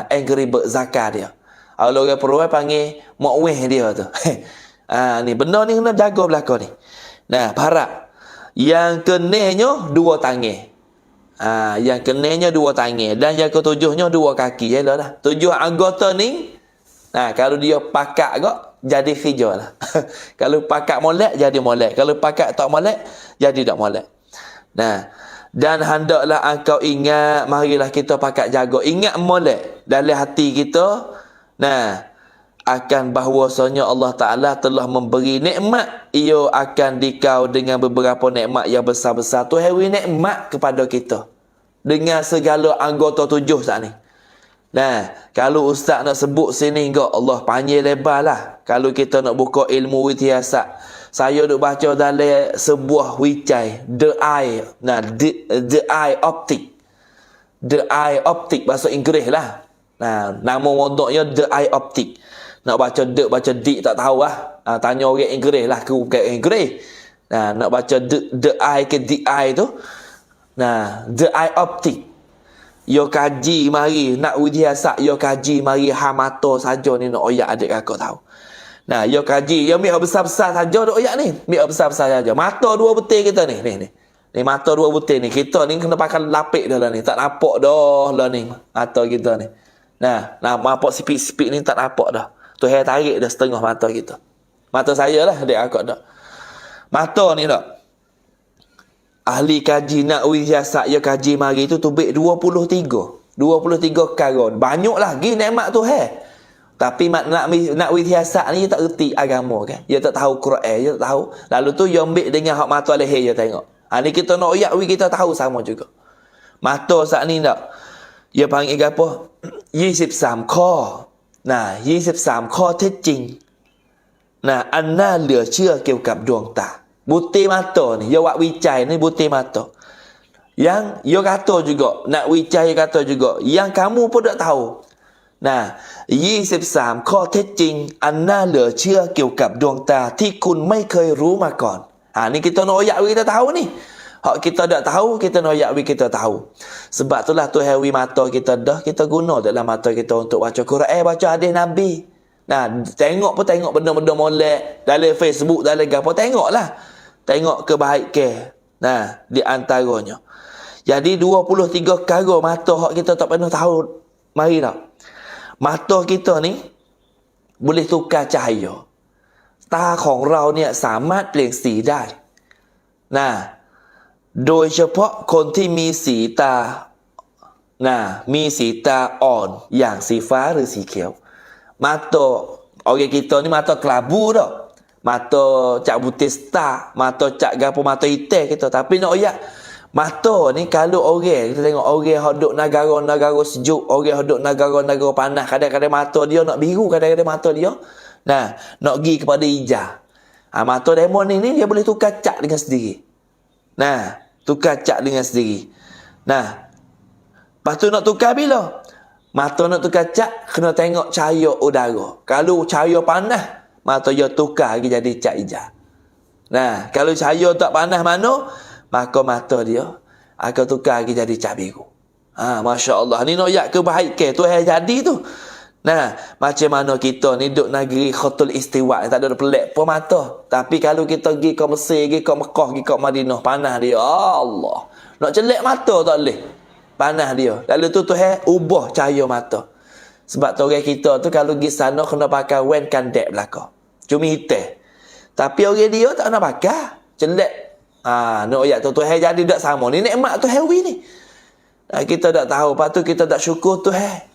angry bird zakar dia. Kalau orang perempuan panggil mukweh dia tu. Ni benda ni kena jaga belakang ni. Nah, parak. Yang kenihnya dua tangan. Yang kenihnya dua tangan. Dan yang ketujuhnya dua kaki. Yalah dah. 7 anggota ni. Kalau dia pakak kok, jadi hijau lah. Kalau pakak molek, jadi molek. Kalau pakak tak molek, jadi tak molek. Nah, dan hendaklah engkau ingat, marilah kita pakak jaga. Ingat molek dalam hati kita. Nah, akan bahwasanya Allah Ta'ala telah memberi nikmat. Ia akan dikau dengan beberapa nikmat yang besar-besar. Tu hari nikmat kepada kita dengan segala anggota 7 saat ni. Nah, kalau ustaz nak sebut sini enggak, Allah panjang lebar lah. Kalau kita nak buka ilmu wityasat, saya duk baca dalam sebuah wicai, the eye optic. The eye optic bahasa Inggeris lah. Nah, nama modoknya the eye optic. Nak baca dik tak tahu lah. Tanya orang Inggeris lah, ke bukan Inggeris. Nah, nak baca the eye ke the eye tu. Nah, the eye optic. Yo kaji mari nak widyasat, yo kaji mari hamato saja ni nak oyak adik kakak tahu. Nah, yo kaji, yo mik besar-besar saja nak oyak ni. Mik besar-besar saja. Mata dua betul kita ni. Ni mata dua betul ni. Kita ni kena pakai lapik dah lah ni. Tak nampak dah lah ni mata kita ni. Nah, nampak sipit-sipit ni tak nampak dah. Tu hair tarik dah setengah mata kita. Mata saya lah adik kakak dah. Mata ni dah. Ahli kaji nak widyasat ya kaji mari tu tubik 23 karon. Banyak lagi nikmat tu Tapi nak widyasat ni dia tak erti agama kan. Dia tak tahu Quran, dia tak tahu. Lalu tu dia ambil dengan hak mata leher dia tengok. Ni kita nak oyak kita tahu sama juga. Mata saat ni tak. Dia panggil apa? 23 ข้อ 23 ข้อเท็จจริง อันน่าเหลือเชื่อเกี่ยวกับดวงตา Butir mata ni, dia buat wicai ni butir mata. Yang dia kata juga, nak wicai dia kata juga, yang kamu pun tak tahu. 23 ข้อเท็จจริง อันน่าเหลือเชื่อเกี่ยวกับดวงตาที่คุณไม่เคยรู้มาก่อน ni kita nak oyak kita tahu ni. Hak kita tak tahu, kita nak oyak kita tahu. Sebab itulah tu hewi mata kita dah, kita guna dalam mata kita untuk baca Quran, baca hadis Nabi. Tengok pun tengok benda-benda molek dalam Facebook, dalam apa, tengoklah. Tengok kebaikan. Di antaranya. Jadi 23 perkara mata hak kita tak pernah tahu. Mari tak. Mata kita ni boleh tukar cahaya. ตาของเราเนี่ยสามารถเปลี่ยนสีได้ โดยเฉพาะคนที่มีสีตา มีสีตาอ่อนอย่างสีฟ้าหรือสีเขียว Mata orang kita ni mata kelabu dah. Mata cak putih star, mata cak gapo, mata hitam kita. Tapi nak oyak, mata ni kalau orang, kita tengok orang hodok negara-negara sejuk, orang hodok negara-negara panas, kadang-kadang mata dia nak biru, kadang-kadang mata dia nak pergi kepada hijau. Mata demon ni dia boleh tukar cak dengan sendiri. Tukar cak dengan sendiri. Nah, lepas tu nak tukar bila? Mata nak tukar cat, kena tengok cahaya udara. Kalau cahaya panas, mata dia tukar lagi jadi cat hijau. Nah, kalau cahaya tak panas mana, maka mata dia akan tukar lagi jadi cat biru. Masya Allah. Ni nak yak kebaikan tu jadi tu. Nah, macam mana kita ni duduk negeri Khutul Istiwa, tak ada pelik pun mata. Tapi kalau kita pergi ke Mesir, pergi ke Mekah, pergi ke Madinah, panas dia. Allah. Nak celak mata tak boleh. Panas dia. Lalu tu ubah cahaya mata. Sebab tu orang kita tu kalau pergi sana kena pakai wen kandek belakang. Cumi hitam. Tapi orang dia tak nak pakai. Celak. Nak ayat tu Tuhan jadi tak sama. Ni nikmat Tuhan ni. Kita tak tahu. Lepas tu kita tak syukur Tuhan.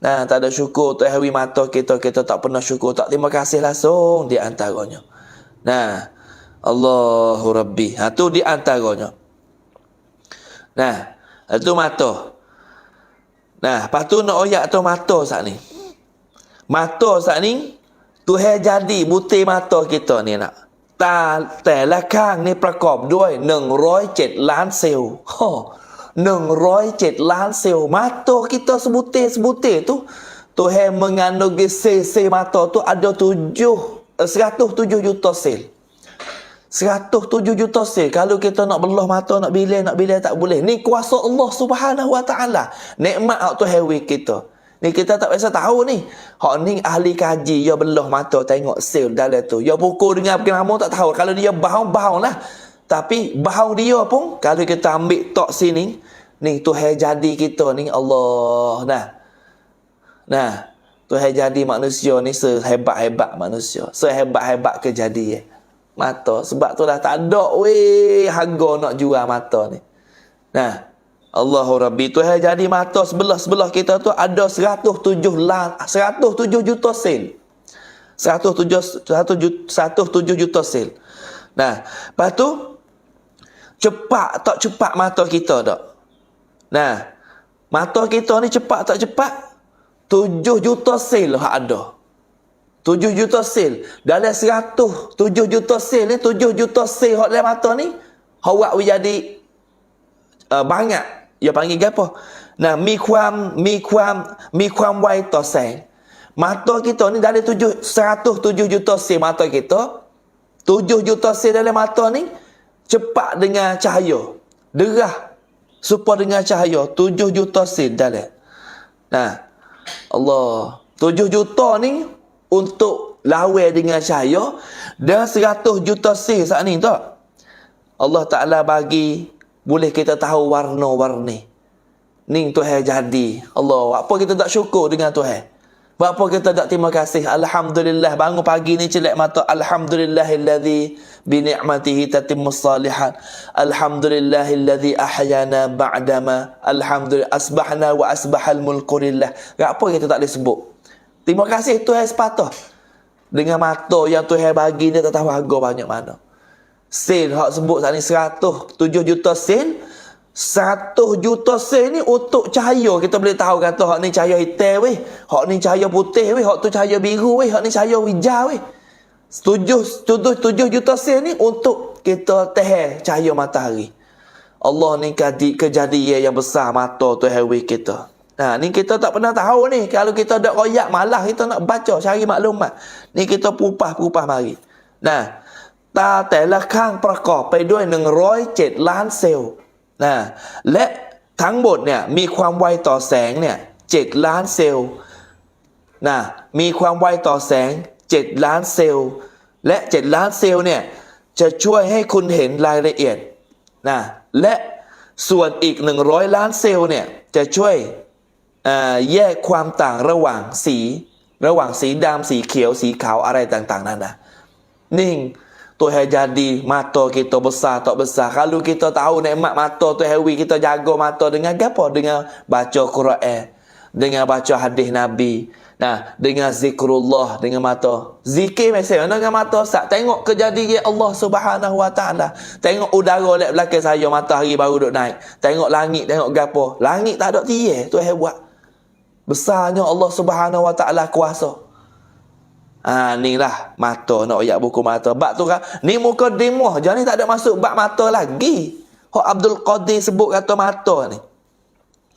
Tak ada syukur Tuhan mata kita tak pernah syukur. Tak terima kasih langsung di antaranya. Allahu Rabbi. Tu di antaranya. Itu mata. Lepas tu nak oyak tu mata saat ni. Mata saat ni, Tuhan jadi butir mata kita ni nak. แต่ละข้างนี่ประกอบด้วย107 ล้านเซลล์107 ล้านเซลล์ mata kita sebutir-sebutir tu Tuhan mengandungi sel-sel mata tu ada 107 juta sel. 107 juta sel. Kalau kita nak belah mata, nak bilai tak boleh. Ni kuasa Allah Subhanahu Wa Taala. Nikmat hak Tuhan kita. Ni kita tak biasa tahu ni. Hak ni ahli kaji, dia belah mata tengok sel dalam tu. Dia pukul dengan apa nama tak tahu. Kalau dia bahau lah. Tapi bahau dia pun kalau kita ambil tok sini, ni Tuhan jadi kita ni Allah. Nah, Tuhan jadi manusia ni sehebat-hebat manusia. Sehebat-hebat kejadian. Mata. Sebab tu dah tak ada harga nak jual mata ni. Allahu Rabbi. Tuhan jadi mata sebelah kita tu ada 107 juta sel. 107 juta sel. Lepas tu cepat tak cepat mata kita tak? Mata kita ni cepat tak cepat? 7 juta sel hak ada. 7 juta sel. Dalam 107 juta sel ni, 7 juta sel hak dalam mata ni, hak jadi banyak. Dia panggil apa? มีความไวต่อแสง Mata kita ni dari 107 juta sel mata kita. 7 juta sel dalam mata ni cepat dengan cahaya. Derah supaya dengan cahaya 7 juta sel dalam. Allah. 7 juta ni untuk lawan dengan cahaya dan 100 juta sel saat ni tak? Allah Ta'ala bagi boleh kita tahu warna-warni. Ni Tuhan jadi. Allah, apa kita tak syukur dengan Tuhan? Apa kita tak terima kasih? Alhamdulillah, bangun pagi ni celak mata. Alhamdulillahilladzi bi ni'matihi tatimmus salihat. Alhamdulillahilladzi ahyana ba'dama. Alhamdulillah asbahna wa asbahal mulku lillah. Apa kita tak boleh sebut? Terima kasih Tuhan sepatah. Dengan mata yang Tuhan bagi ni tak tahu harga banyak mana. Sel hak sebut saat ni 107 juta sel. 100 juta sel ni untuk cahaya. Kita boleh tahu kata hak ni cahaya hitam weh, hak ni cahaya putih weh, hak tu cahaya biru weh, hak ni cahaya hijau weh. 7 juta sel ni untuk kita tahan cahaya matahari. Allah ni kejadian yang besar mata Tuhan weh kita. Ni kita tak pernah tahu ni. Kalau kita tak royak malah kita nak baca cari maklumat. Ni kita pupah mari. ตาแต่ละข้างประกอบไปด้วย107 ล้านเซลล์และทั้งหมดเนี่ยมีความไวต่อแสงเนี่ย7 ล้านเซลล์มีความไวต่อแสง7 ล้านเซลล์และ7 ล้านเซลล์เนี่ยจะช่วยให้คุณเห็นรายละเอียดและส่วนอีก100 ล้านเซลล์เนี่ยจะช่วยแยกความต่างระหว่างสีดำสีเขียวสีขาวอะไรต่างๆนั่นนิ่งTuhan jadi mata kita besar tak besar. Kalau kita tahu nikmat mata Tuhan kita jaga mata dengan apa? Dengan baca Quran, dengan baca hadis Nabi. Dengan zikrullah dengan mata. Zikir macam mana dengan mata? Tengok kejadian Allah Subhanahu Wa Taala. Tengok udara lek belakang saya, matahari baru duk naik. Tengok langit, tengok gapo. Langit tak ada tiye, Tuhan buat. Besarnya Allah Subhanahu Wa Taala kuasa. Ni lah mata nak ayat buku mata. Bab tu kan ni muka demah je ni tak ada masuk bab mata lagi. Hak Abdul Qadir sebut kata mata ni.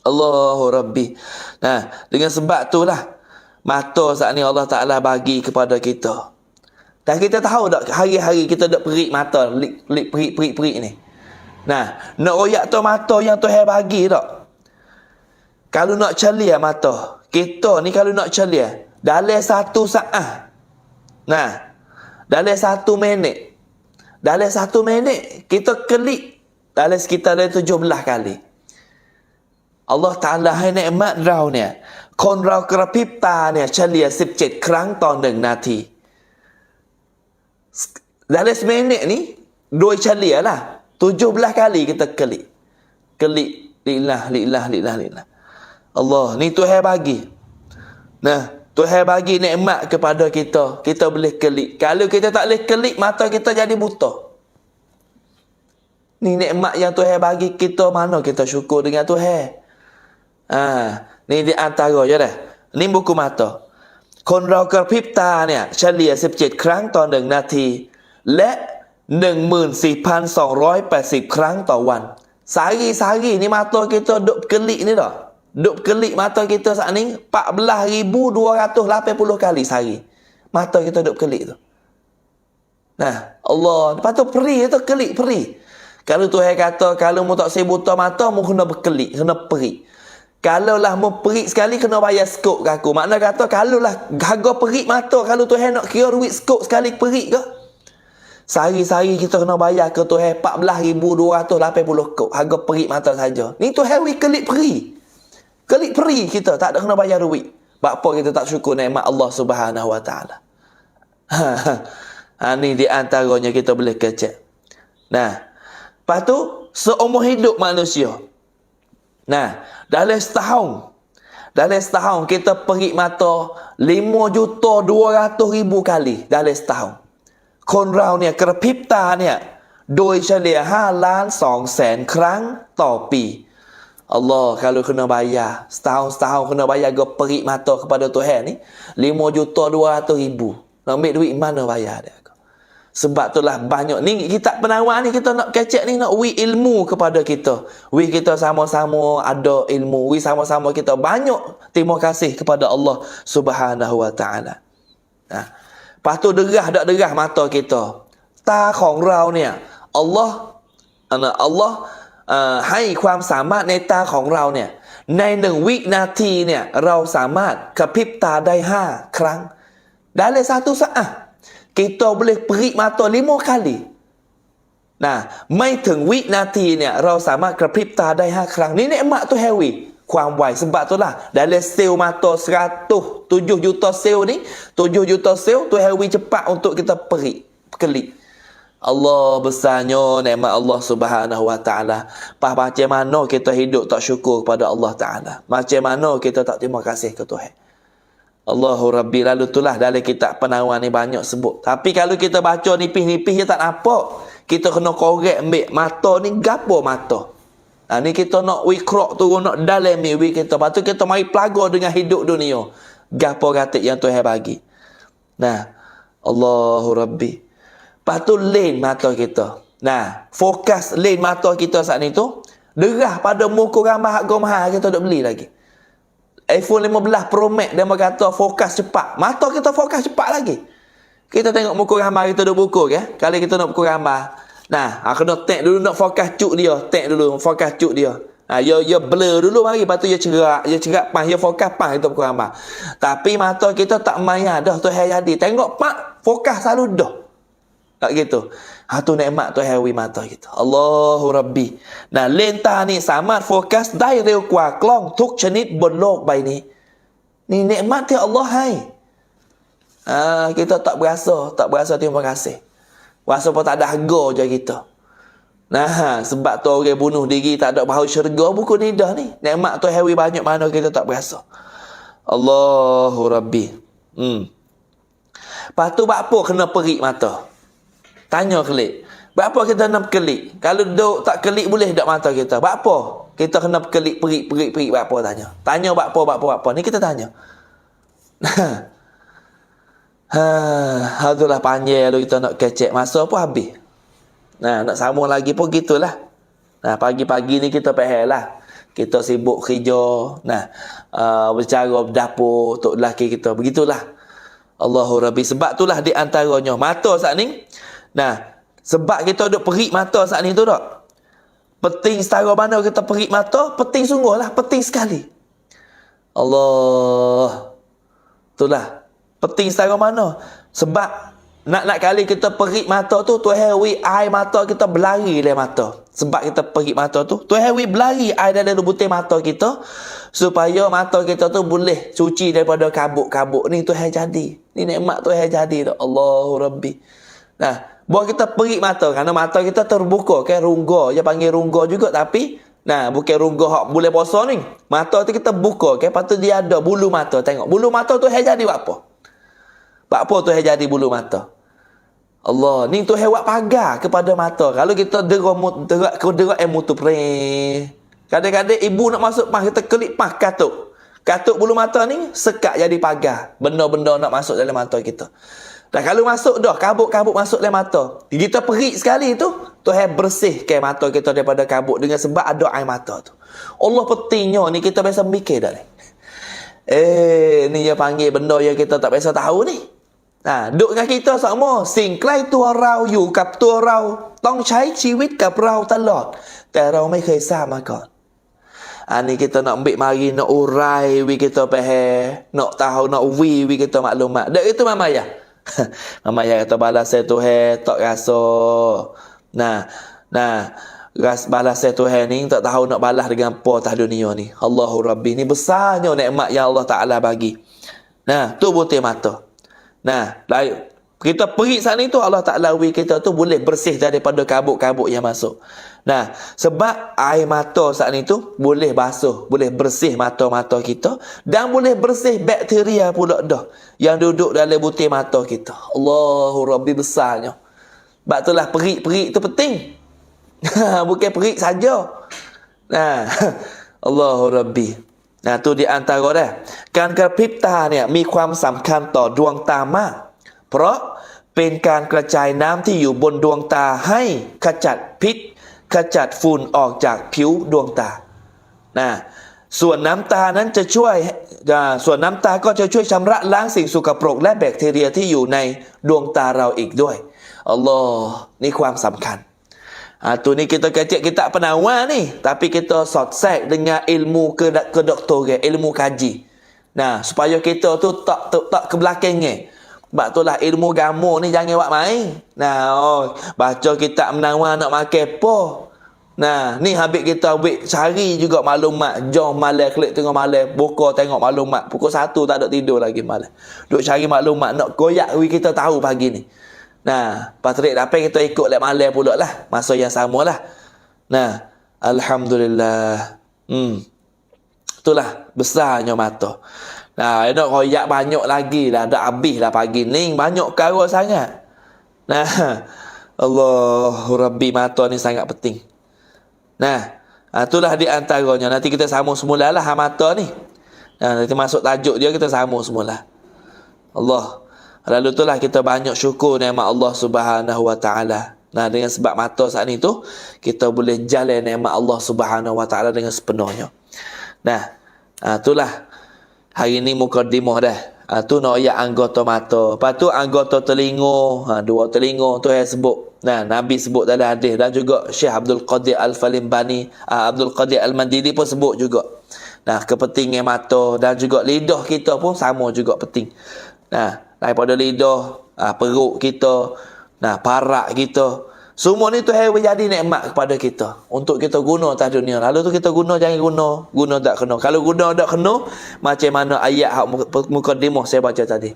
Allahu Rabbi. Nah, dengan sebab itulah mata saat ni Allah Ta'ala bagi kepada kita. Dan kita tahu tak hari-hari kita duk perik mata, perik ni. Nah, nak royak tu mata yang Tuhan bagi tak? Kalau nak celia mata, kita ni kalau nak celia dalam 1 saat. Nah, dalam 1 minit. Dalam 1 minit kita klik dalam sekitar 17 kali. Allah Ta'alaให้นิมัตเราเนี่ยคนเรากระพริบตาเนี่ยเฉลี่ย17 ครั้งต่อ1 นาที dalam seminit ni โดยเฉลี่ยlah 17 kali kita klik lillah Allah ni Tuhan bagi. Nah, Tuhan bagi nikmat kepada kita, kita boleh klik. Kalau kita tak boleh klik, mata kita jadi buta. Ni nikmat yang Tuhan bagi kita, mana kita syukur dengan Tuhan. Ni di antara je dah. Ni buku mata. คนเรากระพริบตาเนี่ยเฉลี่ย17 ครั้งต่อ1 นาทีและ 14,280 ครั้งต่อวัน sehari-hari ni mata kita duk kelik ni dah. Duk kelik mata kita saat ni 14,280 kali sehari. Mata kita duk kelik tu. Nah, Allah, lepas tu peri tu kelik peri. Kalau Tuhan kata kalau mu tak buta mata mu kena berkelik, kena peri. Kalau lah mu perik sekali kena bayar skop ke aku. Makna kata kalau lah harga perik mata, kalau Tuhan nak kira duit skop sekali perik ke, sehari-hari kita kena bayar ke Tuhan 14,280 kop harga perik mata saja. Ni Tuhan we kelik peri. Kelik peri kita tak ada kena bayar duit. Apa kita tak syukur nikmat Allah Subhanahu Wa Taala. Ni di antaranya kita boleh kecek. Nah, lepas tu seumur hidup manusia. Nah, dalam setahun kita perik mata 5,200,000 kali dalam setahun. คนเราเนี่ยกระพริบตาเนี่ยโดยเฉลี่ย 5,200,000 ครั้งต่อปี Allah kalau kena bayar setahun kena bayar go perik mata kepada Tuhan ni 5,200,000. Nak ambil duit mana bayar dia? Sebab itulah banyak ni kitab penawar ni kita nak kecek ni nak wi ilmu kepada kita. Wi kita sama-sama ada ilmu, wi sama-sama kita banyak terima kasih kepada Allah Subhanahu Wa Taala. Lepas tu derah mata kita. ตาของเราเนี่ย Allah ให้ความสามารถในตาของเราเนี่ยใน1 วินาทีเนี่ยเราสามารถกระพริบตาได้5 ครั้ง dalam 1 saat kita boleh perik mata 5 kali. Nah, ไม่ถึงวินาทีเนี่ยเราสามารถกระพริบตาได้5 ครั้ง นี่nikmat tu hewi ความไว sebab itulah dalam sel mata 107 juta sel ni 7 juta sel tu hewi cepat untuk kita perik kelip. Allah besarnya nikmat Allah Subhanahu Wa Taala. Macam mana kita hidup tak syukur kepada Allah Taala, macam mana kita tak terima kasih ke Tuhan. Allahu Rabbi. Lalu itulah dalam kitab penawar ni banyak sebut. Tapi kalau kita baca nipis-nipis je tak nampak. Kita kena korek ambil mata ni gapo mata. Ni kita nak wikrak turun, nak dalami kita. Lepas tu kita mari pelaga dengan hidup dunia. Gapo katik yang Tuhan bagi. Nah, Allahu Rabbi. Lepas tu lens mata kita. Nah, fokus lens mata kita saat ni tu derah pada muka gambar harga mahal kita duk beli lagi. iPhone 15 Pro Max dia kata fokus cepat. Mata kita fokus cepat lagi. Kita tengok muka gambar kita duk buku ke? Kalau kita nak buku gambar. Nah, kena tag dulu nak fokus cuk dia. Tag dulu fokus cuk dia. Ya blur dulu mari. Lepas tu ya cerak pas. Ya fokus pas kita buku gambar. Tapi mata kita tak maya dah tu hari jadi. Tengok pak fokus selalu dah. Tak gitu. Tu nikmat tu hewi mata kita. Allahu Rabbi. Nah, เลนส์ตานี่สามารถโฟกัสได้เร็วกว่ากล้องทุกชนิดบนโลกใบนี้ นี่nikmatที่ Allah ให้ kita tak berasa terima kasih. Rasa pun tak ada harga je kita. Nah, sebab tu orang bunuh diri tak ada bahawa syurga buku ni dah ni. Nikmat tu hewi banyak mana kita tak berasa. Allahu Rabbi. Lepas tu apa kena perik mata? Tanya kelip. Berapa kita nak kelip? Kalau duk tak kelip boleh tak mata kita? Berapa? Kita kena kelip perik berapa tanya. Tanya berapa. Ni kita tanya. Itulah panjang kalau kita nak kecek masa pun habis. Nah, nak sambung lagi pun gitulah. Nah, pagi-pagi ni kita faham lah. Kita sibuk kerja. Nah, bercara dapur untuk lelaki kita. Begitulah. Allahu Rabbi. Sebab itulah di antaranya. Mata saat ni. Nah, sebab kita duk perik mata saat ni tu tak? Penting setara mana kita perik mata. Penting sungguh lah. Penting sekali. Allah. Itulah. Penting setara mana. Sebab nak kali kita perik mata tu, Tuhan wi air mata kita berlari dalam mata. Sebab kita perik mata tu, Tuhan wi berlari air dalam butir mata kita supaya mata kita tu boleh suci daripada kabut-kabut ni. Tuhan jadi. Ni nikmat Tuhan jadi tu. Allahu Rabbi. Nah, buat kita perik mata kerana mata kita terbuka kan, rungga. Dia panggil rungga juga, tapi nah, bukan rungga hak boleh puasa ni. Mata tu kita buka kan, lepas tu dia ada bulu mata. Tengok bulu mata tu jadi buat apa? Buat apa Tuhan jadi bulu mata? Allah, ni Tuhan buat pagar kepada mata. Kalau kita derak ilmu tu pre. Kadang-kadang ibu nak masuk pas, kita kelip pas katuk. Katuk bulu mata ni sekat jadi pagar. Benda-benda nak masuk dalam mata kita. Dan kalau masuk dah, kabut-kabut masuk dalam mata. Kita perik sekali tu, Tuhan bersihkan mata kita daripada kabut dengan sebab ada air mata tu. Allah pentingnya ni kita biasa mikir dah ni. Ni dia panggil benda yang kita tak biasa tahu ni. Duk dengan kita semua.สิ่งใกล้ตัวเราอยู่กับตัวเราต้องใช้ชีวิตกับเราตลอดแต่เราไม่เคยทราบมาก่อน ni kita nak ambil mari, nak urai we kita faham, nak tahu, nak we kita maklumat. Dak itu Mama ya. Mama ya kata balas saya Tuhan tak rasa. Nah, balas saya Tuhan ni tak tahu nak balas dengan apa atas dunia ni. Allahu Rabbi, ni besarnya nikmat yang Allah Taala bagi. Nah, tu butir mata. Nah, kita perik saat ni tu Allah Ta'ala kita tu boleh bersih daripada kabut-kabut yang masuk. Nah, sebab air mata saat ni tu boleh basuh, boleh bersih mata-mata kita dan boleh bersih bakteria pula dah yang duduk dalam butir mata kita. Allahu Rabbi, besarnya. Sebab itulah perik-perik tu penting. Bukan perik saja. Nah, Allahu Rabbi. tu di antara dah. การกระพริบตาเนี่ยมีความสำคัญต่อดวงตามากเพราะเป็นการกระจายน้ำที่อยู่บนดวงตาให้ขจัดพิษขจัดฝุ่นออกจากผิวดวงตาส่วนน้ำตานั้นจะช่วยส่วนน้ำตาก็จะช่วยชำระล้างสิ่งสกปรกและแบคทีเรียที่อยู่ในดวงตาเราอีกด้วยอัลลอฮ์นี่ความสำคัญ tu ni kita kecek kita penawar ni, tapi kita sot-sek dengan ilmu kedoktoran, ilmu kaji. Nah, supaya kita tu tak ke belakangnya. Sebab itulah ilmu agama ni jangan buat main. Baca kitab menawar nak makan apa. Nah, ni habis kita ambil cari juga maklumat. Jom malam klik tengok malam, buka tengok maklumat. Pukul 1 tak ada tidur lagi malam. Duk cari maklumat nak koyak kita tahu pagi ni. Patrik dapat kita ikut lek malam pula lah. Masa yang sama lah. Alhamdulillah. Itulah besarnya mata. Nak koyak banyak lagi lah. Dah habis lah pagi ni. Banyak perkara sangat. Allahu Rabbi, mata ni sangat penting. Itulah di antaranya. Nanti kita sambung semula lah mata ni. Nanti masuk tajuk dia kita sambung semula. Allah. Lalu itulah kita banyak syukur nikmat Allah Subhanahu Wa Taala. Dengan sebab mata saat ni tu kita boleh jalan nikmat Allah Subhanahu Wa Taala dengan sepenuhnya. Itulah hari ni mukadimah dah. Tu nak ayat anggota mata. Lepas tu anggota telinga. Dua telinga tu yang sebut. Nabi sebut dalam hadis dan juga Syekh Abdul Qadir Al-Falimbani, Abdul Qadir Al-Mandili pun sebut juga. Kepentingan mata dan juga lidah kita pun sama juga penting. Daripada lidah, perut kita, parak kita. Semua ni Tuhan jadi nikmat kepada kita untuk kita guna atas dunia. Lalu tu kita guna, jangan guna tak kena. Kalau guna tak kena, macam mana ayat mukadimah saya baca tadi.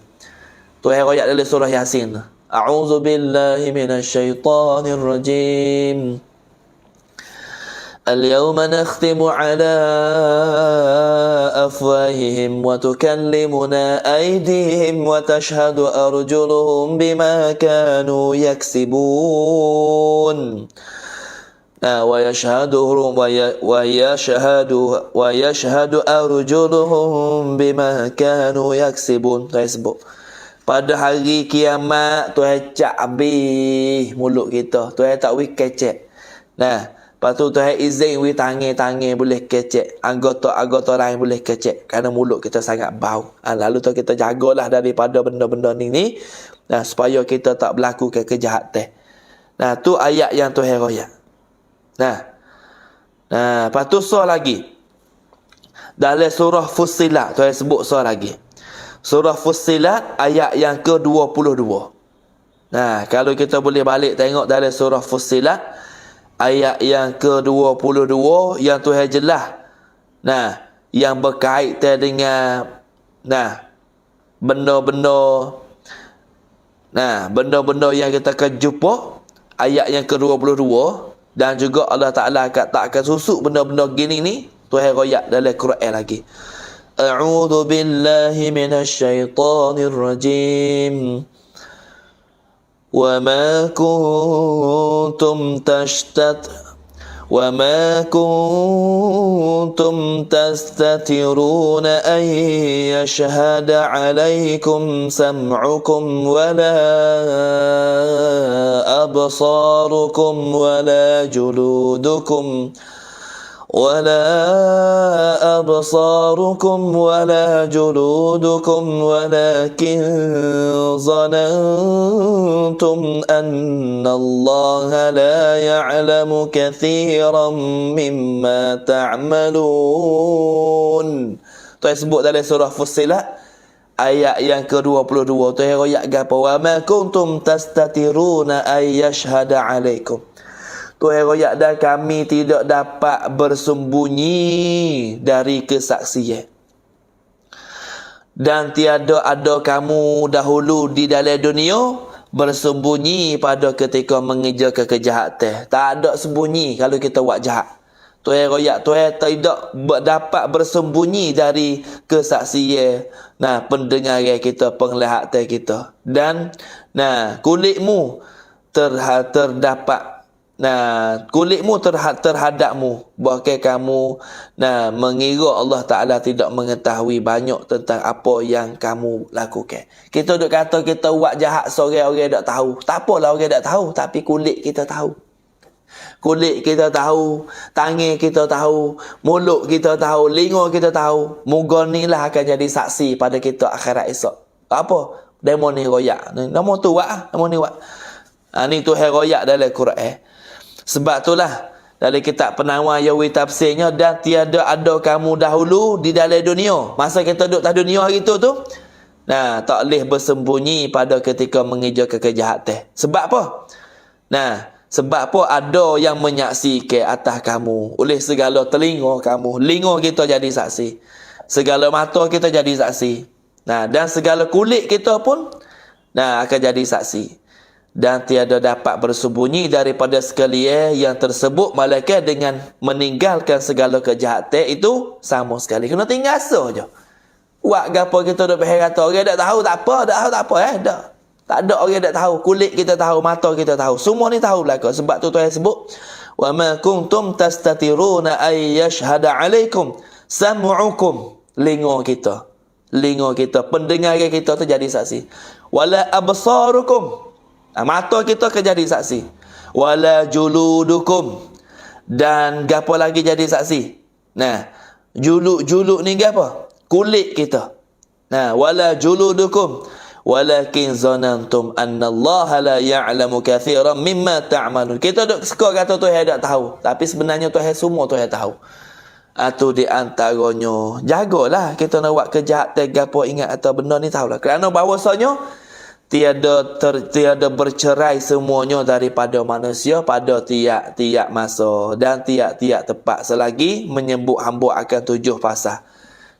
Tuhan ayat dalam surah Yasin. A'udzu billahi minasyaitonir rajim. اليوم نختم على أفواههم وتكلمنا أيديهم وتشهد أرجلهم بما كانوا يكسبون ويشهد أرجلهم بما كانوا يكسبون. Pada hari kiamat Tuhan cak habis mulut kita. Tuhan tak kecek. Lepas tu Tuhan izin we tangan-tangan boleh kecek, anggota-anggota lain boleh kecek kerana mulut kita sangat bau. Lalu tu kita jagalah daripada benda-benda ni. Nah, supaya kita tak berlaku ke kejahatan. Nah, tu ayat yang Tuhan royak. Nah, lepas tu surah lagi. Dalam surah Fussilat Tuhan sebut surah lagi. Surah Fussilat ayat yang ke-22. Nah, kalau kita boleh balik tengok dalam surah Fussilat ayat yang ke-22 yang Tuhan jelas. Nah, yang berkaitan dengan benda-benda benda-benda yang kita akan jumpa ayat yang ke-22, dan juga Allah Ta'ala tak akan susuk benda-benda gini ni. Tuhan royak dalam Quran lagi. A'udzu billahi minasyaitonir rajim. وما كنتم تستترون أن يشهد عليكم سمعكم ولا أبصاركم ولا جلودكم ولكن ظننتم أن الله لا يعلم كثيرا مما تعملون. Tuhan sebut dalam surah Fussilat ayat yang ke-22. Tuhan royak apa? Wa ma kuntum tastatiruna ay yashhada alaikum. Tuhan royak, dan kami tidak dapat bersembunyi dari kesaksian. Dan tiada ada kamu dahulu di dalam dunia bersembunyi pada ketika mengerjakan kejahatan. Tak ada sembunyi kalau kita buat jahat. Tuhan royak, Tuhan tidak dapat bersembunyi dari kesaksian. Pendengaran kita, penglihatan kita. Dan kulitmu terdapat. Kulitmu terhadapmu, bahkan kamu mengira Allah Ta'ala tidak mengetahui banyak tentang apa yang kamu lakukan. Kita duk kata kita buat jahat seorang orang tak tahu. Tak apalah orang tak tahu, tapi kulit kita tahu. Kulit kita tahu, tangan kita tahu, mulut kita tahu, linga kita tahu. Moga ni lah akan jadi saksi pada kita akhirat esok. Apa? Demo ni royak. Nama tu buat nama ni buat. Ni Tuhan royak dalam Quran. Sebab itulah dalam kitab Penawar Yawi tafsirnya, dan tiada ada kamu dahulu di dalam dunia. Masa kita duduk atas dunia hari tu tak boleh bersembunyi pada ketika mengerjakan kejahatan. Sebab apa? Sebab apa? Ada yang menyaksikan atas kamu oleh segala telinga kamu. Linga kita jadi saksi. Segala mata kita jadi saksi. Dan segala kulit kita pun akan jadi saksi. Dan tiada dapat bersembunyi daripada sekalian yang tersebut, malaikat dengan meninggalkan segala kejahatan itu sama sekali. Kena tinggal saja. Buat gapo kita duk berhati orang tak tahu, tak apa dah. Tak ada orang tak tahu. Kulit kita tahu, mata kita tahu. Semua ni tahu belaka. Sebab tu Tuhan sebut, wa ma kuntum tastatiruna ay yashhada alaikum sam'ukum. Linga kita, pendengaran kita tu jadi saksi. Wala absarukum. Mata kita akan jadi saksi. Wala juludukum. Dan gapo lagi jadi saksi? Juluk ni gapo? Kulit kita. Wala juludukum. Walakin zanantum anna Allah la ya'lamu kathiran mimma ta'malun. Kita duk suka kata Tuhan tak tahu, tapi sebenarnya Tuhan semua Tuhan tahu. Atau di antaranya, jagalah kita nak buat kejahatan gapo, ingat atau benda ni tahulah. Kerana bahawasanya tiada bercerai semuanya daripada manusia pada tiap-tiap masa dan tiap-tiap tempat selagi menyebut hamba akan 7 fasa.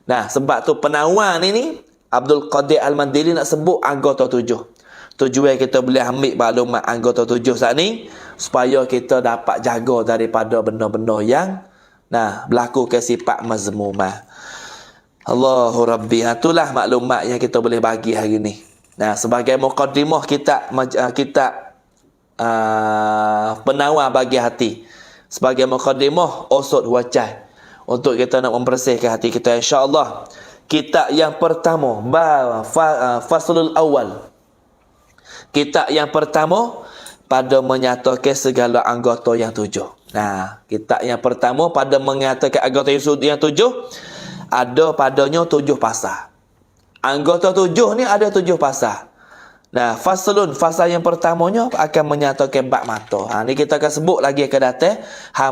Sebab tu penawar ni Abdul Qadir Al-Mandili nak sebut anggota 7. Tujuan kita boleh ambil maklumat anggota 7 saat ni supaya kita dapat jaga daripada benda-benda yang berlaku ke sifat mazmumah. Allahu Rabbi. Itulah maklumat yang kita boleh bagi hari ni. Sebagai muqaddimah kita penawar bagi hati. Sebagai muqaddimah usud wajah untuk kita nak membersihkan hati kita, insya-Allah. Kitab yang pertama, faslul awal. Kitab yang pertama, pada menyatakan segala anggota yang 7. Nah, kitab yang pertama pada menyatakan anggota yang 7 ada padanya 7 pasal. Anggota 7 ni ada 7 pasal. Nah, faslun, fasal yang pertamanya akan menyatakan bab mata. Ni kita akan sebut lagi akan datang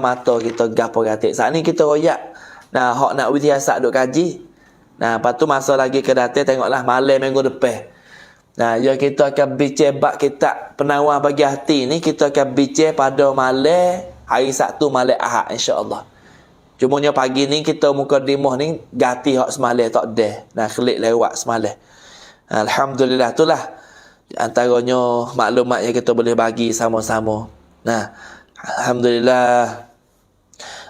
mata kita gapo gatik. Saat ni kita royak. Nah, hak nak wiasat duk kaji. Nah, lepas tu masa lagi akan datang tengoklah malam minggu depan. Nah, ya kita akan bincang bab kitab penawar bagi hati ni, kita akan bincang pada malam hari Sabtu malam Ahad insya-Allah. Cumanya pagi ni kita mukadimah ni ganti hak semalam tak ada. Nah, klik lewat semalam. Alhamdulillah, itulah antaranya maklumat yang kita boleh bagi sama-sama. Nah, alhamdulillah.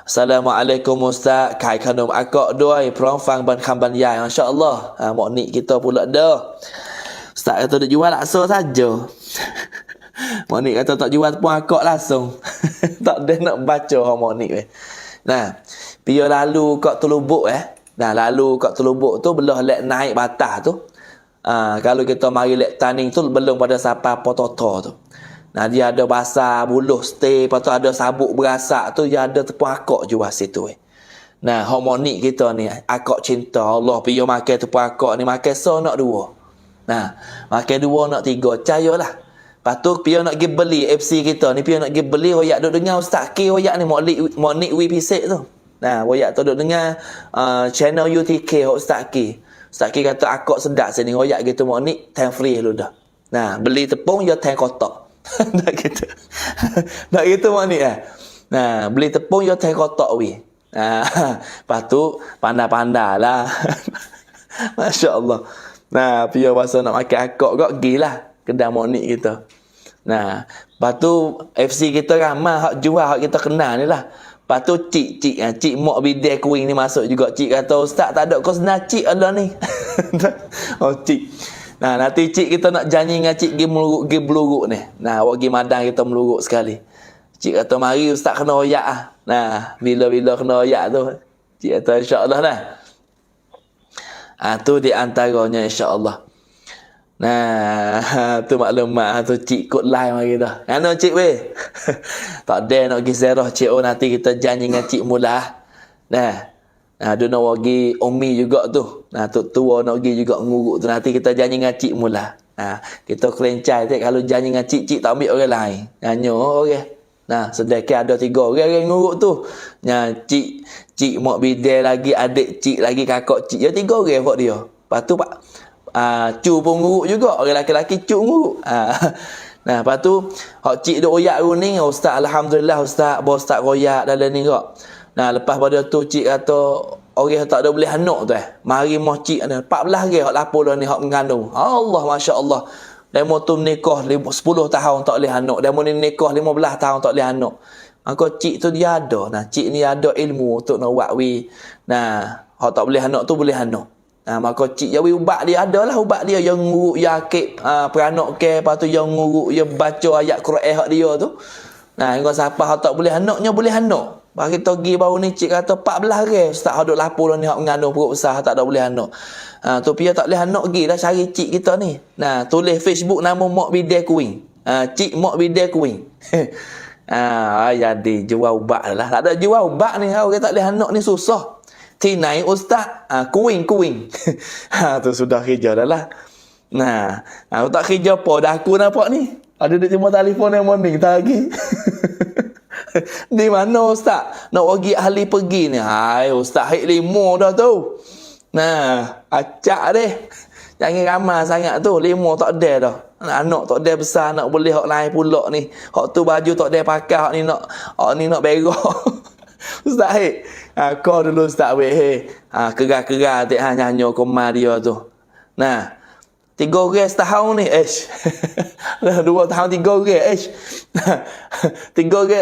Assalamualaikum Ustaz. Kai khanom akak doi prong fang ban kham ban yai insya-Allah. Mak nik kita pula dah. Ustaz kata nak jual laksa saja. Mak nik kata tak jual pun akak langsung. Tak ada nak baca mak nik weh. Nah, biar lalu kat Telubuk Nah, lalu kat Telubuk tu belah lek naik batas tu. Kalau kita mari lek taning tu belum pada sampai Pototo tu. Nah, dia ada basah buluh stay, lepas tu ada sabuk berasak tu, dia ada tepung akak jual situ Nah, harmonik kita ni akak cinta Allah, pergi makan tepung akak ni makan so nak 2. Nah, makan 2 nak 3, cayalah. Lepas tu pergi nak pergi beli FC kita ni, pergi nak pergi beli royak duk dengar Ustaz K royak ni Moknik Wipisik tu. Nah, royak tu duk dengar channel UTK Ustaz K. Ustaz K kata akak sedap sini royak gitu Moknik time free lu dah. Nah, beli tepung ya time kotak. Nak gitu. Nak gitu Moknik Nah, beli tepung ya time kotak wi. Lepas tu pandai-pandai lah. Masya Allah. Nah, pergi pasal nak makan akak kok gilah kedai Moknik kita. Nah, lepas tu FC kita ramai hak jual hak kita kenal ni lah. Lepas tu cik Mok Bidai Kuing ni masuk juga. Cik kata Ustaz tak ada kau senar cik Allah ni. Oh cik. Nah, nanti cik kita nak janji dengan cik pergi meluruk ni. Nah, awak pergi madang kita meluruk sekali. Cik kata mari Ustaz kena royak Nah, bila-bila kena royak tu cik kata insya-Allah lah. Tu di antaranya insya-Allah. Nah, tu maklumat tu cik kod live mari dah. Ano cik weh? Tak ada nak pergi ziarah cik nanti kita janji dengan cik mula. Nah, ada nak pergi Umi juga tu. Nah, tu tua nak pergi juga nguruk tu nanti kita janji dengan cik mula. Nah, kita kelencai tak kalau janji dengan cik tak ambil orang lain. Hanya orang. Nah, sedekah ada 3 orang nguruk tu. Nah, cik Mak Bidai lagi adik cik lagi kakak cik. Ya 3 orang buat dia. Lepas tu pak cu pun nguruk juga. Orang lelaki cu nguruk. Nah, lepas tu hak cik duk royak ni Ustaz alhamdulillah Ustaz Ustaz royak dalam ni kok. Nah, lepas pada tu cik kata orang tak ada boleh anak tu mari moh cik ni 14 hari hak lapor dah ni hak mengandung. Allah masya-Allah. Demo tu menikah 10 tahun tak boleh anak. Demo ni nikah 15 tahun tak boleh anak. Maka cik tu dia ada. Nah, cik ni ada ilmu untuk nak buat wi. Nah, hak tak boleh anak tu boleh anak. Nah, maka cik jawi ubat dia adalah ubat dia yang nguruk yakib peranak ke, lepas tu yang nguruk dia baca ayat Quran hak dia tu. Nah, engkau siapa hak tak boleh anaknya boleh anak. Bang kita pergi baru ni cik kata 14 hari Ustaz duk lapor ni hak mengandung perut besar tak ada boleh anak. Tu dia tak boleh anak pergi dah cari cik kita ni. Nah, tulis Facebook nama Mak Bidai Kuing. Cik Mak Bidai Kuing. Jadi jual ubat lah. Tak ada jual ubat ni orang tak boleh anak ni susah. Tinai Ustaz kuing tu sudah kerja dah lah. Nah, tak kerja apa dah aku nampak ni ada duk jumpa telefon yang morning tak lagi. Di mana Ustaz nak pergi ahli pergi ni? Hai Ustaz hit 5 dah tu. Nah, acak deh. Jangan ramai sangat tu 5 tak ada dah. Anak tak ada besar nak boleh hak lain pula ni. Hak tu baju tak ada pakai hak ni nak berak. Ustaz hit kau dulu Ustaz weh kerah-kerah tak nyanyi koma dia tu. Nah, 3 orang setahun ni 2 tahun 3 orang